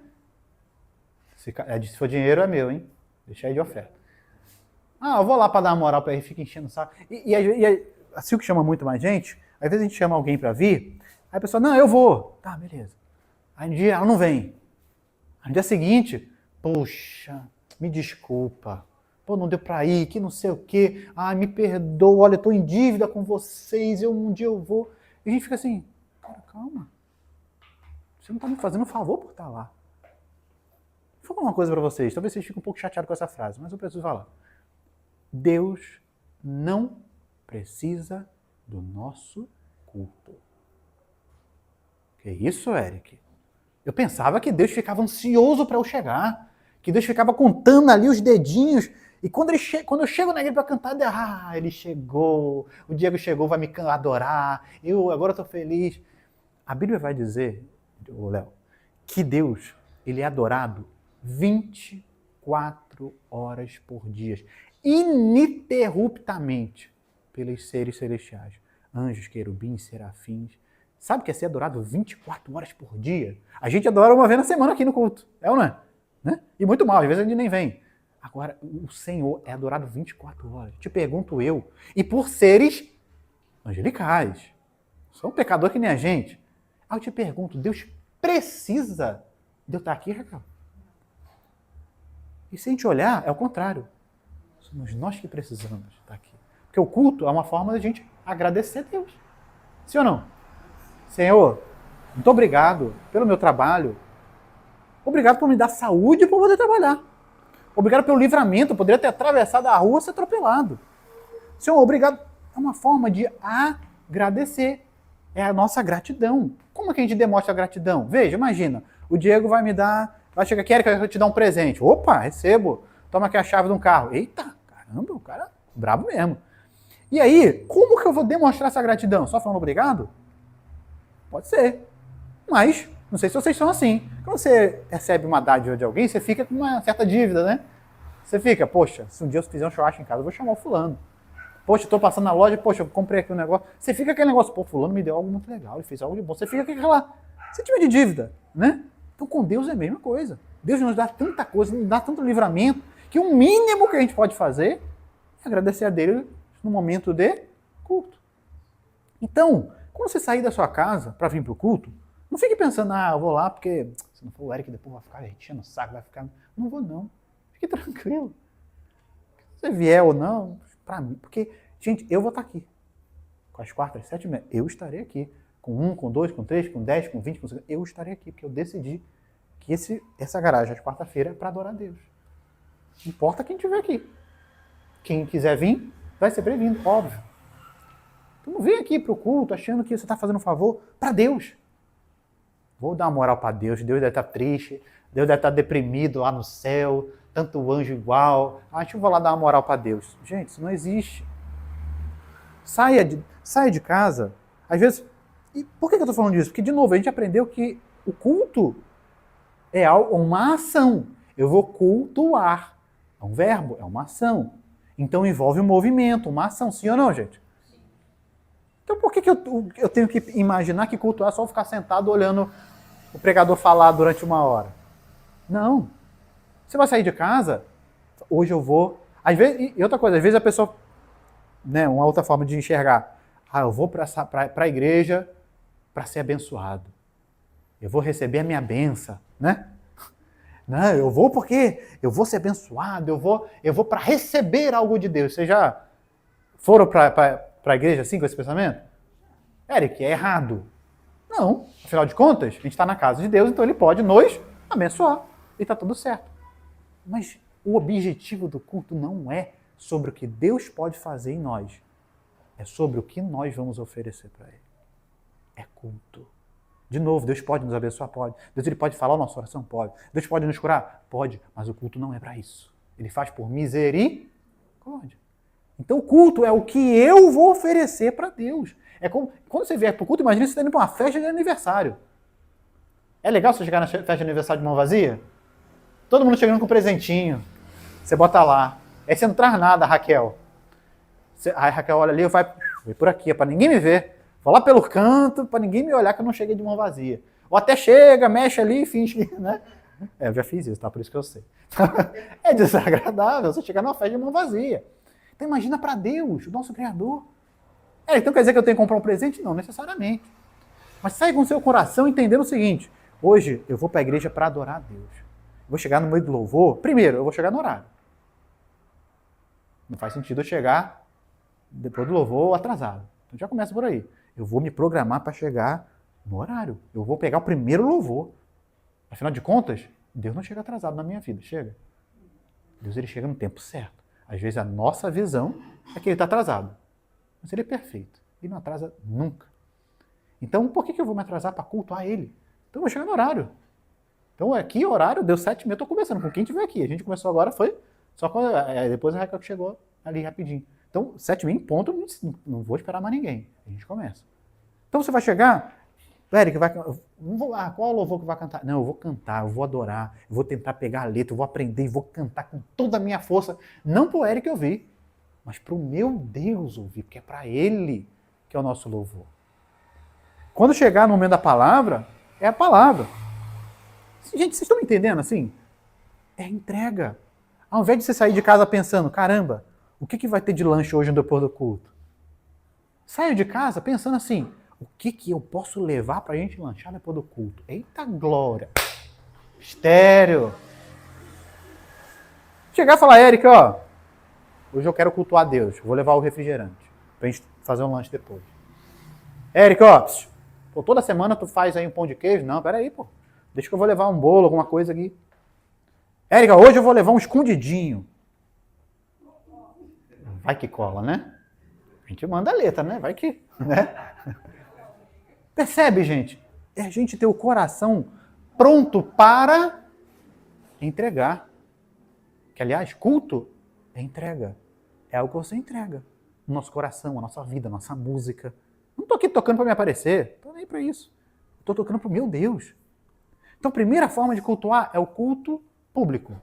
Se for dinheiro, é meu, hein? Deixa aí de oferta. Eu vou lá pra dar moral pra ele, fica enchendo o saco. E assim o que chama muito mais gente, às vezes a gente chama alguém pra vir, aí a pessoa, não, eu vou. Tá, beleza. Aí um dia ela não vem. Aí no dia seguinte, poxa, me desculpa. Pô, não deu pra ir, que não sei o quê. Me perdoa, olha, eu tô em dívida com vocês, um dia eu vou. E a gente fica assim, cara, calma. Você não tá me fazendo um favor por estar lá. Vou falar uma coisa pra vocês, talvez vocês fiquem um pouco chateados com essa frase, mas eu preciso falar. Deus não precisa do nosso culto. Que isso, Eric? Eu pensava que Deus ficava ansioso para eu chegar, que Deus ficava contando ali os dedinhos. E quando eu chego na igreja para cantar, ele chegou, o Diego chegou, vai me adorar, agora estou feliz. A Bíblia vai dizer, Léo, que Deus, ele é adorado 24 horas por dia, ininterruptamente, pelos seres celestiais, anjos, querubins, serafins. Sabe o que é ser adorado 24 horas por dia? A gente adora uma vez na semana aqui no culto, é ou não é? Né? E muito mal, às vezes a gente nem vem. Agora, o Senhor é adorado 24 horas. Te pergunto eu. E por seres angelicais. São um pecador que nem a gente. Aí eu te pergunto, Deus precisa de eu estar aqui, Raquel? E se a gente olhar, é o contrário. Somos nós que precisamos estar aqui. Porque o culto é uma forma de a gente agradecer a Deus. Sim ou não? Senhor, muito obrigado pelo meu trabalho. Obrigado por me dar saúde para poder trabalhar. Obrigado pelo livramento, eu poderia ter atravessado a rua e ser atropelado. Senhor, obrigado. É uma forma de agradecer. É a nossa gratidão. Como é que a gente demonstra a gratidão? Veja, imagina, o Diego vai chegar aqui, Eric, eu vou te dar um presente. Opa, recebo. Toma aqui a chave de um carro. Eita, caramba, o cara é brabo mesmo. E aí, como que eu vou demonstrar essa gratidão? Só falando obrigado? Pode ser. Mas, não sei se vocês são assim. Quando você recebe uma dádiva de alguém, você fica com uma certa dívida, né? Você fica, poxa, se um dia eu fizer um churrasco em casa, eu vou chamar o fulano. Poxa, eu tô passando na loja, poxa, eu comprei aqui um negócio. Você fica aquele negócio, pô, fulano me deu algo muito legal, ele fez algo de bom. Você fica com aquela sentimento de dívida, né? Então com Deus é a mesma coisa. Deus nos dá tanta coisa, nos dá tanto livramento, que o mínimo que a gente pode fazer é agradecer a Deus no momento de culto. Então, quando você sair da sua casa para vir para o culto, não fique pensando, eu vou lá porque se não for o Eric depois vai ficar enchendo o saco, vai ficar... Não vou não. Fique tranquilo. Se você vier ou não, para mim, porque, gente, eu vou estar aqui. Com as quartas, 7h30, eu estarei aqui. Com 1, com 2, com 3, com 10, com 20, com 50, eu estarei aqui, porque eu decidi que essa garagem de quarta-feira é para adorar a Deus. Não importa quem estiver aqui. Quem quiser vir, vai ser bem-vindo, óbvio. Então não vem aqui para o culto achando que você está fazendo um favor para Deus. Vou dar uma moral para Deus, Deus deve estar triste, Deus deve estar deprimido lá no céu, tanto anjo igual. Acho que eu vou lá dar uma moral para Deus. Gente, isso não existe. Saia de casa. Às vezes, e por que eu estou falando disso? Porque, de novo, a gente aprendeu que o culto é uma ação. Eu vou cultuar. É um verbo, é uma ação. Então envolve um movimento, uma ação. Sim ou não, gente? Então por que eu tenho que imaginar que cultuar é só ficar sentado olhando o pregador falar durante 1 hora? Não. Você vai sair de casa, hoje eu vou... Às vezes, e outra coisa, às vezes a pessoa... Né, uma outra forma de enxergar. Eu vou para a igreja para ser abençoado. Eu vou receber a minha benção, né? Não, eu vou porque eu vou ser abençoado, eu vou para receber algo de Deus. Vocês já foram para a igreja assim, com esse pensamento? Eric, é errado. Não, afinal de contas, a gente está na casa de Deus, então ele pode nos abençoar. E está tudo certo. Mas o objetivo do culto não é sobre o que Deus pode fazer em nós. É sobre o que nós vamos oferecer para Ele. É culto. De novo, Deus pode nos abençoar? Pode. Deus ele pode falar a nossa oração? Pode. Deus pode nos curar? Pode. Mas o culto não é para isso. Ele faz por misericórdia. Então o culto é o que eu vou oferecer para Deus. É como, quando você vier para o culto, imagina você indo para uma festa de aniversário. É legal você chegar na festa de aniversário de mão vazia? Todo mundo chegando com um presentinho. Você bota lá. Aí você não traz nada, Raquel. Aí a Raquel olha ali, vai por aqui, é para ninguém me ver. Vou lá pelo canto, para ninguém me olhar que eu não cheguei de mão vazia. Ou até chega, mexe ali e finge, né? Eu já fiz isso, tá? Por isso que eu sei. É desagradável você chegar numa festa de mão vazia. Então imagina para Deus, o nosso Criador. Então quer dizer que eu tenho que comprar um presente? Não necessariamente. Mas sai com o seu coração entendendo o seguinte: hoje eu vou para a igreja para adorar a Deus. Vou chegar no meio do louvor. Primeiro, eu vou chegar no horário. Não faz sentido eu chegar depois do louvor atrasado. Então já começa por aí. Eu vou me programar para chegar no horário. Eu vou pegar o primeiro louvor. Afinal de contas, Deus não chega atrasado na minha vida, chega. Deus ele chega no tempo certo. Às vezes a nossa visão é que ele está atrasado. Mas ele é perfeito. Ele não atrasa nunca. Então por que eu vou me atrasar para cultuar ele? Então eu vou chegar no horário. Então aqui, horário, deu 7h30, eu estou conversando com quem estiver aqui. A gente começou agora, foi só quando... Depois a Raquel que chegou ali rapidinho. Então, 7h30 em ponto, não vou esperar mais ninguém. A gente começa. Então você vai chegar, Eric, qual louvor que vai cantar? Não, eu vou cantar, eu vou adorar, eu vou tentar pegar a letra, eu vou aprender, eu vou cantar com toda a minha força. Não para o Eric ouvir, mas para o meu Deus ouvir, porque é para Ele que é o nosso louvor. Quando chegar no momento da palavra, é a palavra. Gente, vocês estão me entendendo assim? É entrega. Ao invés de você sair de casa pensando, caramba, o que vai ter de lanche hoje depois do culto? Saio de casa pensando assim, o que eu posso levar pra gente lanchar depois do culto? Eita glória! Estéreo! Chegar e falar, Eric, ó, hoje eu quero cultuar Deus, vou levar o refrigerante pra gente fazer um lanche depois. Eric, ó, pô, toda semana tu faz aí um pão de queijo? Não, peraí, pô. Deixa que eu vou levar um bolo, alguma coisa aqui. Érica, hoje eu vou levar um escondidinho. Vai que cola, né? A gente manda a letra, né? Vai que... Né? Percebe, gente? É a gente ter o coração pronto para entregar. Que, aliás, culto é entrega. É algo que você entrega. O nosso coração, a nossa vida, a nossa música. Não estou aqui tocando para me aparecer. Estou nem para isso. Estou tocando para o meu Deus. Então, a primeira forma de cultuar é o culto público.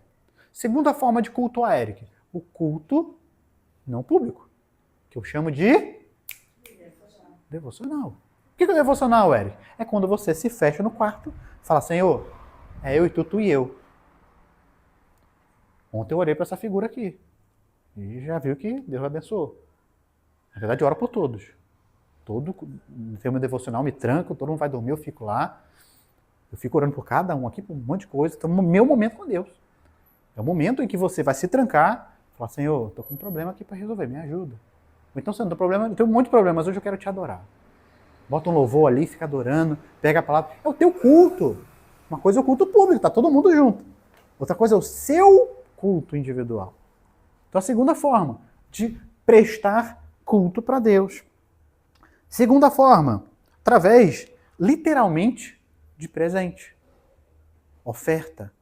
Segunda forma de cultuar, Eric. O culto não público, que eu chamo de devocional. O que é devocional, Eric? É quando você se fecha no quarto e fala, Senhor, é eu e tu e eu. Ontem eu orei para essa figura aqui. E já viu que Deus abençoou. Na verdade, eu oro por todos. Todo tema devocional, me tranco, todo mundo vai dormir, eu fico lá. Eu fico orando por cada um aqui, por um monte de coisa. Então, é o meu momento com Deus. É o momento em que você vai se trancar e falar, Senhor, estou com um problema aqui para resolver, me ajuda. Ou então, Senhor, eu tenho um monte de problemas, hoje eu quero te adorar. Bota um louvor ali, fica adorando, pega a palavra. É o teu culto. Uma coisa é o culto público, está todo mundo junto. Outra coisa é o seu culto individual. Então, a segunda forma de prestar culto para Deus. Segunda forma, através, literalmente, de presente. Oferta,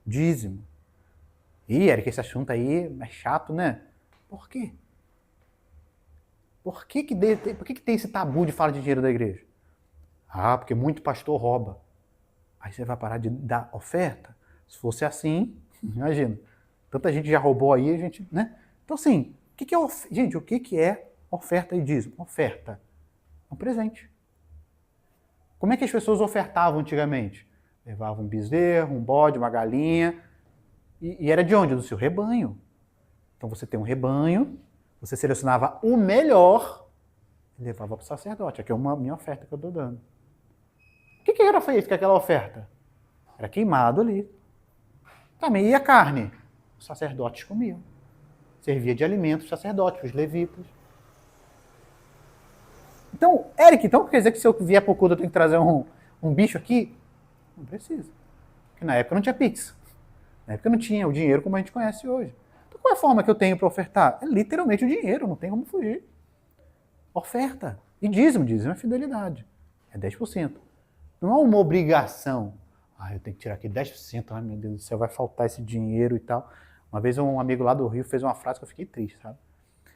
dízimo. Ih, Eric, esse assunto aí é chato, né? Por quê? Por que tem esse tabu de falar de dinheiro da igreja? Ah, porque muito pastor rouba. Aí você vai parar de dar oferta? Se fosse assim, imagina. Tanta gente já roubou aí, a gente, né? Então, assim, gente, o que é oferta e dízimo? Oferta é um presente. Como é que as pessoas ofertavam antigamente? Levavam um bezerro, um bode, uma galinha. E era de onde? Do seu rebanho. Então você tem um rebanho, você selecionava o melhor e levava para o sacerdote. Aqui é uma minha oferta que eu estou dando. O que era feito com aquela oferta? Era queimado ali. Também ia carne. Os sacerdotes comiam. Servia de alimento os sacerdotes, os levitas. Então, Eric, então quer dizer que se eu vier para o culto eu tenho que trazer um bicho aqui? Não precisa. Porque na época não tinha Pix. Na época não tinha o dinheiro como a gente conhece hoje. Então qual é a forma que eu tenho para ofertar? É literalmente o dinheiro, não tem como fugir. Oferta. E dízimo é fidelidade. É 10%. Não é uma obrigação. Ah, eu tenho que tirar aqui 10%. Ai, meu Deus do céu, vai faltar esse dinheiro e tal. Uma vez um amigo lá do Rio fez uma frase que eu fiquei triste, sabe?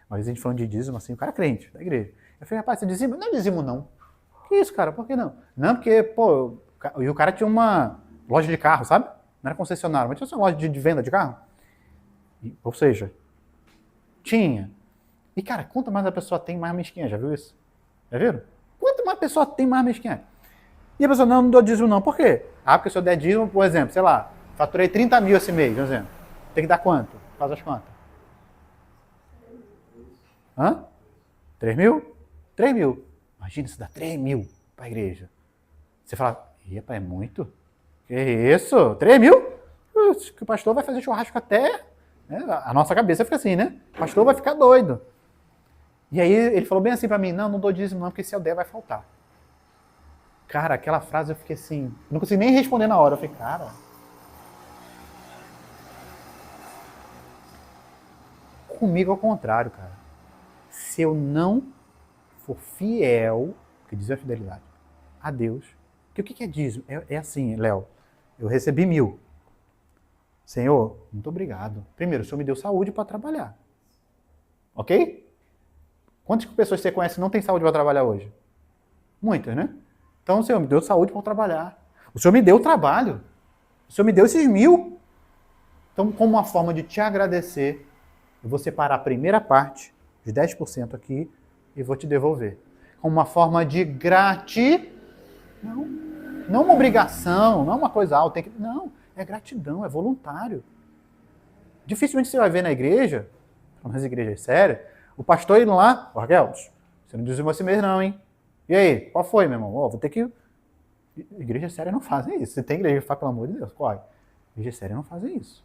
Uma vez a gente falando de dízimo, assim, o cara é crente, da igreja. Eu falei, rapaz, você dizima? Não é dizimo, não. Que isso, cara? Por que não? Não, porque, pô, e o cara tinha uma loja de carro, sabe? Não era concessionário, mas tinha uma loja de venda de carro. Ou seja, tinha. E, cara, quanto mais a pessoa tem, mais mesquinha. Já viu isso? Já viram? Quanto mais a pessoa tem, mais mesquinha. E a pessoa, não dou dízimo não. Por quê? Ah, porque se eu der dízimo, por exemplo, sei lá, faturei 30 mil esse mês, por exemplo. Tem que dar quanto? Faz as contas. Hã? 3 mil? 3 mil. Imagina se dá 3 mil para a igreja. Você fala, epa, é muito? Que isso? 3 mil? O pastor vai fazer churrasco até... Né? A nossa cabeça fica assim, né? O pastor vai ficar doido. E aí ele falou bem assim para mim, não dou dízimo não, porque se eu der vai faltar. Cara, aquela frase eu fiquei assim, não consegui nem responder na hora. Eu falei, cara... Comigo ao contrário, cara. Se eu não for fiel, que diz a fidelidade, a Deus, que o que é dízimo? É assim, Léo, eu recebi 1.000. Senhor, muito obrigado. Primeiro, o Senhor me deu saúde para trabalhar. Ok? Quantas pessoas você conhece que não tem saúde para trabalhar hoje? Muitas, né? Então, o Senhor me deu saúde para trabalhar. O Senhor me deu trabalho. O Senhor me deu esses 1.000. Então, como uma forma de te agradecer, eu vou separar a primeira parte, de 10% aqui, e vou te devolver. Como uma forma de gratidão. Não uma obrigação, não uma coisa alta. Não, é gratidão, é voluntário. Dificilmente você vai ver na igreja, nas igrejas sérias, o pastor indo lá, Raquel, você não dizimou esse mês não, hein? E aí, qual foi, meu irmão? Vou ter que... Igrejas sérias não fazem isso. Se tem igreja que fala, pelo amor de Deus, corre. Igrejas sérias não fazem isso.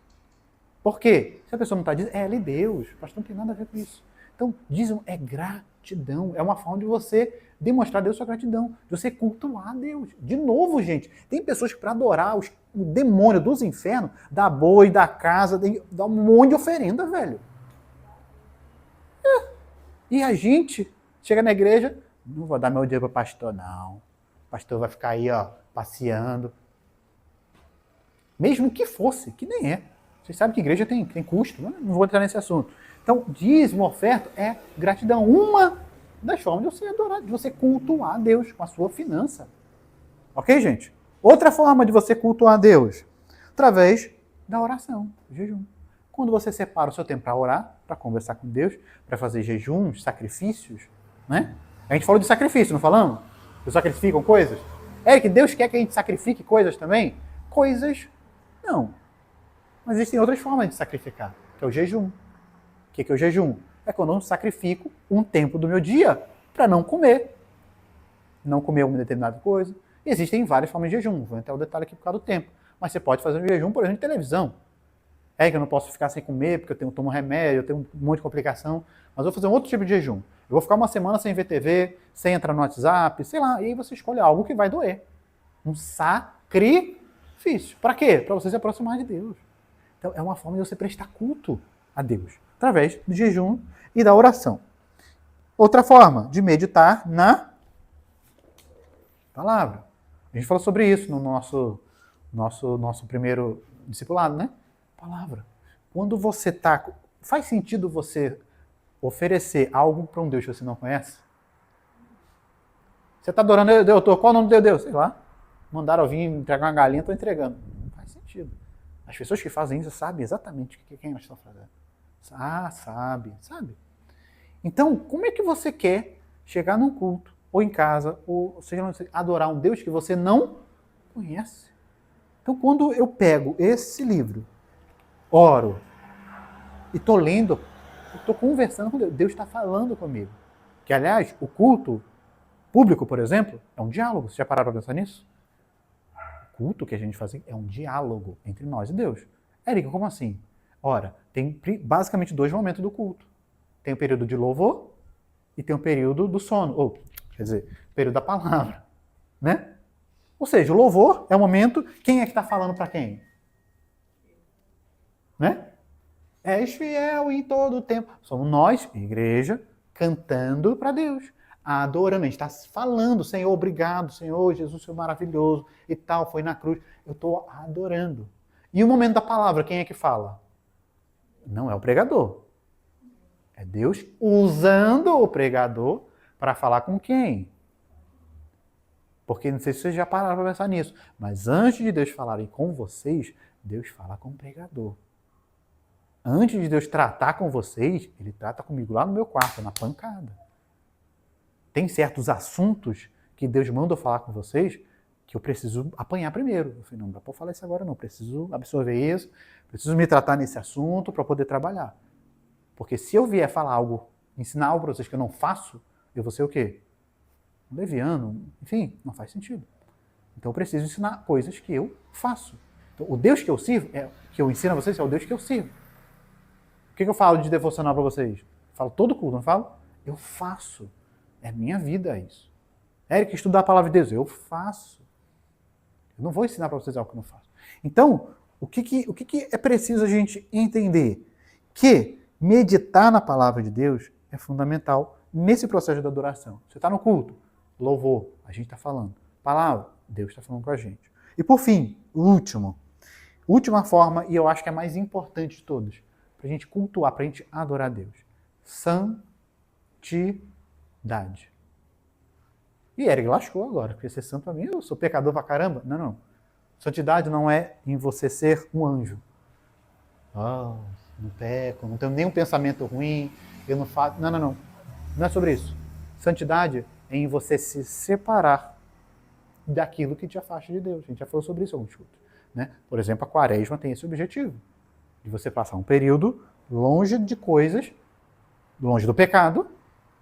Por quê? Se a pessoa não está dizendo, ela e Deus. O pastor não tem nada a ver com isso. Então, dízimo é gratidão. É uma forma de você demonstrar a Deus sua gratidão. De você cultuar a Deus. De novo, gente, tem pessoas que para adorar o demônio dos infernos, dá boi, dá casa, dá um monte de oferenda, velho. E a gente chega na igreja, não vou dar meu dinheiro para o pastor, não. O pastor vai ficar aí, ó, passeando. Mesmo que fosse, que nem é. Vocês sabem que igreja tem custo, não vou entrar nesse assunto. Então, dízimo, oferta é gratidão. Uma das formas de você adorar, de você cultuar a Deus com a sua finança. Ok, gente? Outra forma de você cultuar a Deus, através da oração, do jejum. Quando você separa o seu tempo para orar, para conversar com Deus, para fazer jejuns, sacrifícios, né? A gente falou de sacrifício, não falamos? Vocês sacrificam coisas? É que Deus quer que a gente sacrifique coisas também? Coisas, não. Mas existem outras formas de sacrificar, que é o jejum. O que é o jejum? É quando eu sacrifico um tempo do meu dia para não comer. Não comer uma determinada coisa. E existem várias formas de jejum. Vou entrar no detalhe aqui por causa do tempo. Mas você pode fazer um jejum, por exemplo, de televisão. É que eu não posso ficar sem comer, porque eu tomo remédio, eu tenho um monte de complicação. Mas eu vou fazer um outro tipo de jejum. Eu vou ficar uma semana sem ver TV, sem entrar no WhatsApp, sei lá. E aí você escolhe algo que vai doer. Um sacrifício. Para quê? Para você se aproximar de Deus. Então é uma forma de você prestar culto a Deus. Através do jejum e da oração. Outra forma de meditar na palavra. A gente falou sobre isso no nosso primeiro discipulado, né? Palavra. Quando você está... Faz sentido você oferecer algo para um Deus que você não conhece? Você está adorando Deus, qual o nome de Deus? Sei lá. Mandaram eu vir entregar uma galinha, estou entregando. Não faz sentido. As pessoas que fazem isso sabem exatamente quem elas estão fazendo. Sabe. Então, como é que você quer chegar num culto, ou em casa, ou seja, adorar um Deus que você não conhece? Então, quando eu pego esse livro, oro, e estou lendo, estou conversando com Deus, Deus está falando comigo. Que, aliás, o culto público, por exemplo, é um diálogo. Você já pararam para pensar nisso? O culto que a gente faz é um diálogo entre nós e Deus. Érica, como assim? Ora, tem basicamente 2 momentos do culto. Tem o período de louvor e tem o período do sono. Ou, quer dizer, o período da palavra. Né? Ou seja, o louvor é o momento... Quem é que está falando para quem? Né? És fiel em todo o tempo. Somos nós, igreja, cantando para Deus. Adorando. A gente está falando, Senhor, obrigado, Senhor, Jesus, Senhor maravilhoso e tal, foi na cruz. Eu estou adorando. E o momento da palavra, quem é que fala? Não é o pregador. É Deus usando o pregador para falar com quem? Porque não sei se vocês já pararam para pensar nisso, mas antes de Deus falar com vocês, Deus fala com o pregador. Antes de Deus tratar com vocês, Ele trata comigo lá no meu quarto, na pancada. Tem certos assuntos que Deus manda eu falar com vocês que eu preciso apanhar primeiro. Eu falei, não dá para falar isso agora não, preciso absorver isso, preciso me tratar nesse assunto para poder trabalhar. Porque se eu vier falar algo, ensinar algo para vocês que eu não faço, eu vou ser o quê? Um leviano, enfim, não faz sentido. Então eu preciso ensinar coisas que eu faço. Então, o Deus que eu sirvo, que eu ensino a vocês, é o Deus que eu sirvo. O que eu falo de devocional para vocês? Eu falo todo culto, não falo? Eu faço. É minha vida isso. Érica, estudar a palavra de Deus, eu faço. Eu não vou ensinar para vocês algo que eu não faço. Então, o que é preciso a gente entender? Que meditar na palavra de Deus é fundamental nesse processo de adoração. Você está no culto, louvor, a gente está falando. Palavra, Deus está falando com a gente. E por fim, última forma, e eu acho que é a mais importante de todas, para a gente cultuar, para a gente adorar a Deus. Santidade. E Eric lascou agora, porque ser santo para mim, eu sou pecador pra caramba. Não. Santidade não é em você ser um anjo. Não peco, não tenho nenhum pensamento ruim, eu não faço... Não. Não é sobre isso. Santidade é em você se separar daquilo que te afasta de Deus. A gente já falou sobre isso em alguns cultos, né? Por exemplo, a quaresma tem esse objetivo. De você passar um período longe de coisas, longe do pecado,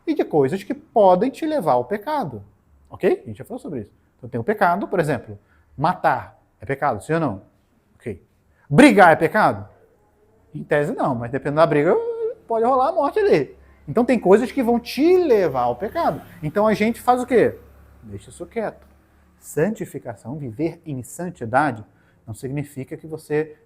e de coisas que podem te levar ao pecado. Ok? A gente já falou sobre isso. Então tem o pecado, por exemplo, matar é pecado, sim ou não? Ok. Brigar é pecado? Em tese não, mas dependendo da briga, pode rolar a morte ali. Então tem coisas que vão te levar ao pecado. Então a gente faz o quê? Deixa isso quieto. Santificação, viver em santidade, não significa que você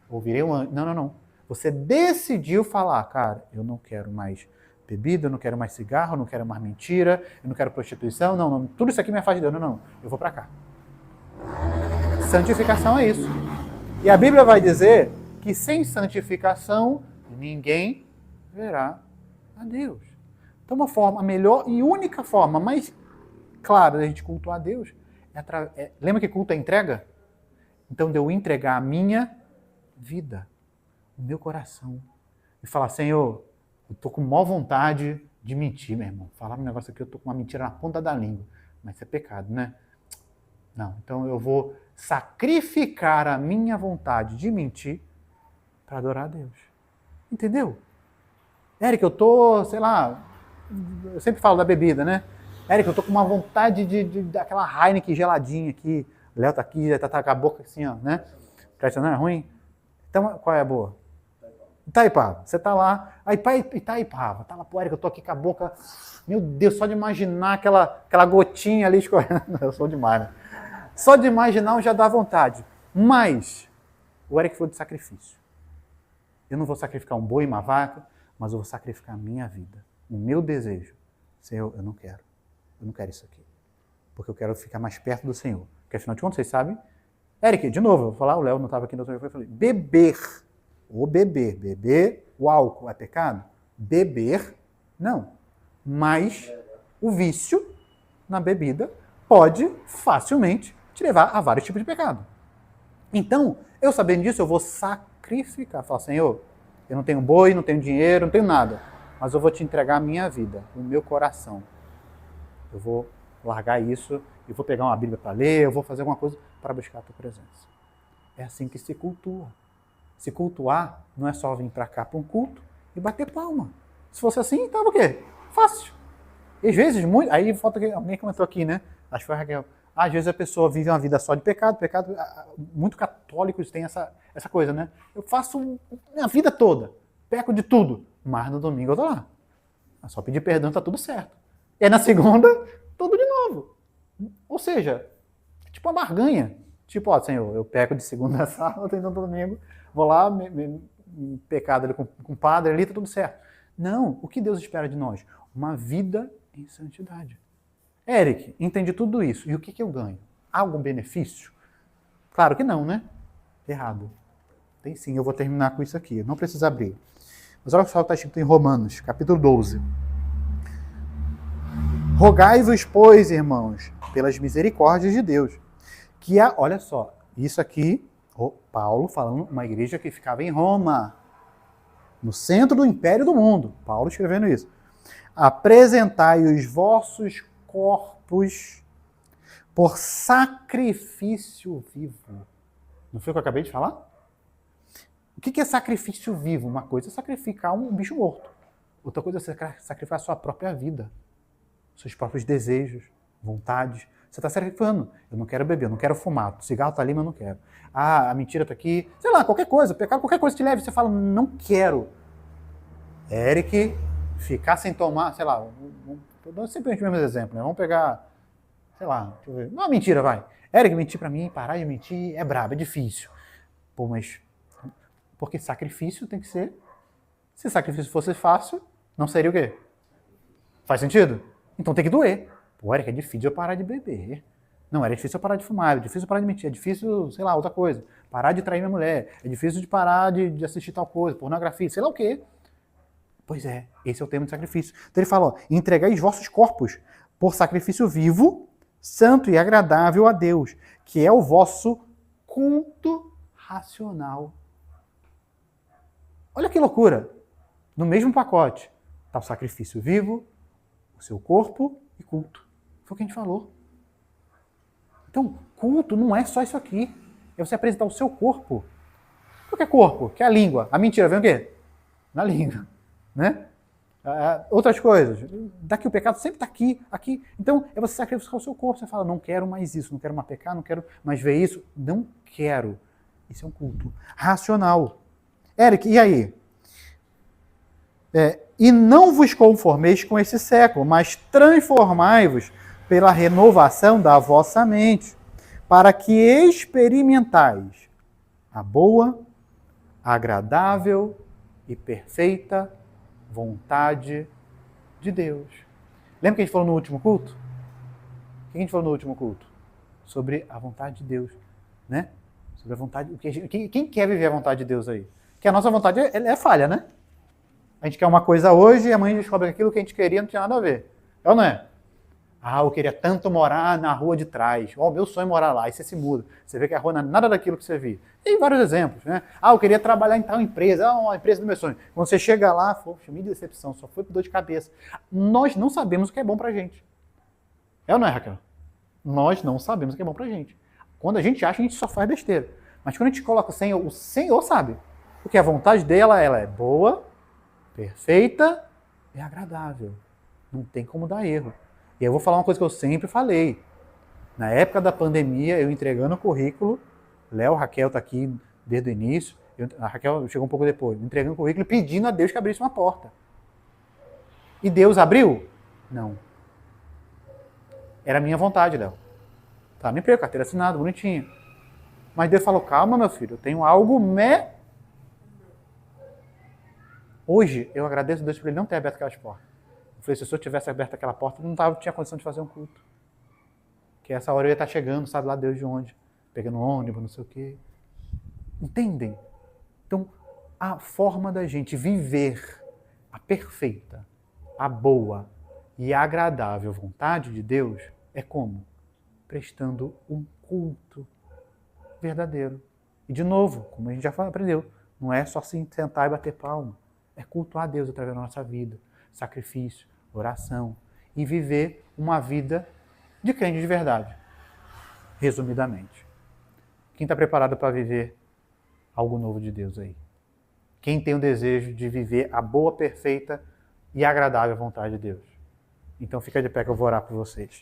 ouvirei um anjo. Não. Você decidiu falar, cara, eu não quero mais bebida, eu não quero mais cigarro, eu não quero mais mentira, eu não quero prostituição, não. Tudo isso aqui me afasta de Deus. Não. Eu vou para cá. Santificação é isso. E a Bíblia vai dizer que sem santificação ninguém verá a Deus. Então a melhor e única forma, mais clara da gente cultuar a Deus, lembra que culto é entrega? Então de eu entregar a minha vida, o meu coração. E falar, Senhor, eu tô com maior vontade de mentir, meu irmão. Falar um negócio aqui, eu tô com uma mentira na ponta da língua. Mas isso é pecado, né? Não, então eu vou sacrificar a minha vontade de mentir para adorar a Deus. Entendeu? Érica, eu tô, sei lá, eu sempre falo da bebida, né? Érica, eu tô com uma vontade daquela Heineken geladinha aqui. O Léo tá aqui, já tá com a boca assim, ó, né? Presta, não é ruim? Então, qual é a boa? Itaipava. Você tá lá, aí Itaipava, tá lá, pô, Érica, eu tô aqui com a boca, meu Deus, só de imaginar aquela gotinha ali escorrendo, eu sou demais, né? Só de imaginar já dá vontade. Mas, o Eric falou de sacrifício. Eu não vou sacrificar um boi e uma vaca, mas eu vou sacrificar a minha vida, o meu desejo. Senhor, eu não quero isso aqui, porque eu quero ficar mais perto do Senhor. Porque afinal de contas, vocês sabem, Eric, de novo, eu vou falar, o Léo não estava aqui no outro dia, eu falei, beber, o álcool é pecado? Beber, não. Mas o vício na bebida pode facilmente te levar a vários tipos de pecado. Então, eu sabendo disso, eu vou sacrificar. Falar, Senhor, eu não tenho boi, não tenho dinheiro, não tenho nada, mas eu vou te entregar a minha vida, o meu coração. Eu vou largar isso, eu vou pegar uma Bíblia para ler, eu vou fazer alguma coisa para buscar a tua presença. É assim que se cultua. Se cultuar não é só vir para cá para um culto e bater palma. Se fosse assim, tava o quê? Fácil. E às vezes, muito... Aí falta alguém comentou aqui, né? Acho que foi a Raquel. Às vezes a pessoa vive uma vida só de pecado. Muito católicos têm essa coisa, né? Eu faço minha vida toda, peco de tudo, mas no domingo eu tô lá. É só pedir perdão, tá tudo certo. E aí na segunda, tudo de novo. Ou seja, tipo uma barganha. Tipo, ó, Senhor, eu peco de segunda a sábado, então domingo, vou lá, pecado ali com o padre ali, tá tudo certo. Não, o que Deus espera de nós? Uma vida em santidade. Eric, entendi tudo isso. E o que eu ganho? Algum benefício? Claro que não, né? Errado. Tem sim, eu vou terminar com isso aqui. Não precisa abrir. Mas olha só o que está escrito em Romanos, capítulo 12. Rogai-vos, pois, irmãos, pelas misericórdias de Deus, que olha só, isso aqui, Paulo falando, uma igreja que ficava em Roma, no centro do império do mundo. Paulo escrevendo isso. Apresentai os vossos corpos por sacrifício vivo. Não foi o que eu acabei de falar? O que é sacrifício vivo? Uma coisa é sacrificar um bicho morto. Outra coisa é sacrificar a sua própria vida. Seus próprios desejos, vontades. Você está sacrificando. Eu não quero beber, eu não quero fumar. O cigarro está ali, mas eu não quero. Ah, a mentira está aqui. Sei lá, qualquer coisa. Pecado, qualquer coisa que te leve. Você fala, não quero. Eric, ficar sem tomar, sei lá, dou sempre os mesmos exemplos, né? Vamos pegar, sei lá, deixa eu ver. Não, mentira, vai. Eric, mentir pra mim, parar de mentir é brabo, é difícil. Pô, mas... Porque sacrifício tem que ser... Se sacrifício fosse fácil, não seria o quê? Faz sentido? Então tem que doer. Pô, Eric, é difícil eu parar de beber. Não, era difícil eu parar de fumar, é difícil eu parar de mentir, é difícil, sei lá, outra coisa. Parar de trair minha mulher, é difícil de parar de assistir tal coisa, pornografia, sei lá o quê. Pois é, esse é o termo de sacrifício. Então ele fala, ó, entregai os vossos corpos por sacrifício vivo, santo e agradável a Deus, que é o vosso culto racional. Olha que loucura! No mesmo pacote está o sacrifício vivo, o seu corpo e culto. Foi o que a gente falou. Então, culto não é só isso aqui. É você apresentar o seu corpo. O que é corpo? Que é a língua. A mentira vem o quê? Na língua. Né? Outras coisas. Daqui o pecado sempre está aqui. Então, é você sacrificar o seu corpo. Você fala, não quero mais isso, não quero mais pecar, não quero mais ver isso. Não quero. Isso é um culto racional. Eric, e aí? E não vos conformeis com esse século, mas transformai-vos pela renovação da vossa mente, para que experimentais a boa, agradável e perfeita vontade de Deus. Lembra que a gente falou no último culto? O que a gente falou no último culto? Sobre a vontade de Deus, né? Sobre a vontade... Quem quer viver a vontade de Deus aí? Que a nossa vontade é falha, né? A gente quer uma coisa hoje e amanhã a gente descobre que aquilo que a gente queria não tinha nada a ver. É ou não é? Ah, eu queria tanto morar na rua de trás. Ó, meu sonho é morar lá. Aí você se muda. Você vê que a rua não é nada daquilo que você viu. Tem vários exemplos, né? Ah, eu queria trabalhar em tal empresa. Ah, uma empresa do meu sonho. Quando você chega lá, poxa, me decepção, só foi por dor de cabeça. Nós não sabemos o que é bom pra gente. É ou não é, Raquel? Nós não sabemos o que é bom pra gente. Quando a gente acha, a gente só faz besteira. Mas quando a gente coloca o Senhor sabe. Porque a vontade dela, ela é boa, perfeita e agradável. Não tem como dar erro. E eu vou falar uma coisa que eu sempre falei. Na época da pandemia, eu entregando o currículo, Léo, Raquel tá aqui desde o início, a Raquel chegou um pouco depois, entregando o currículo e pedindo a Deus que abrisse uma porta. E Deus abriu? Não. Era a minha vontade, Léo. Tá, me emprego, carteira assinada, bonitinha. Mas Deus falou, calma, meu filho, eu tenho algo Hoje, eu agradeço a Deus por ele não ter aberto aquelas portas. Eu falei, se o senhor tivesse aberto aquela porta, eu não tinha condição de fazer um culto. Que essa hora eu ia estar chegando, sabe lá Deus de onde? Pegando ônibus, não sei o quê. Entendem? Então, a forma da gente viver a perfeita, a boa e a agradável vontade de Deus é como? Prestando um culto verdadeiro. E de novo, como a gente já aprendeu, não é só se sentar e bater palma. É cultuar a Deus através da nossa vida. Sacrifício, oração e viver uma vida de crente de verdade. Resumidamente. Quem está preparado para viver algo novo de Deus aí? Quem tem o desejo de viver a boa, perfeita e agradável vontade de Deus? Então fica de pé que eu vou orar por vocês.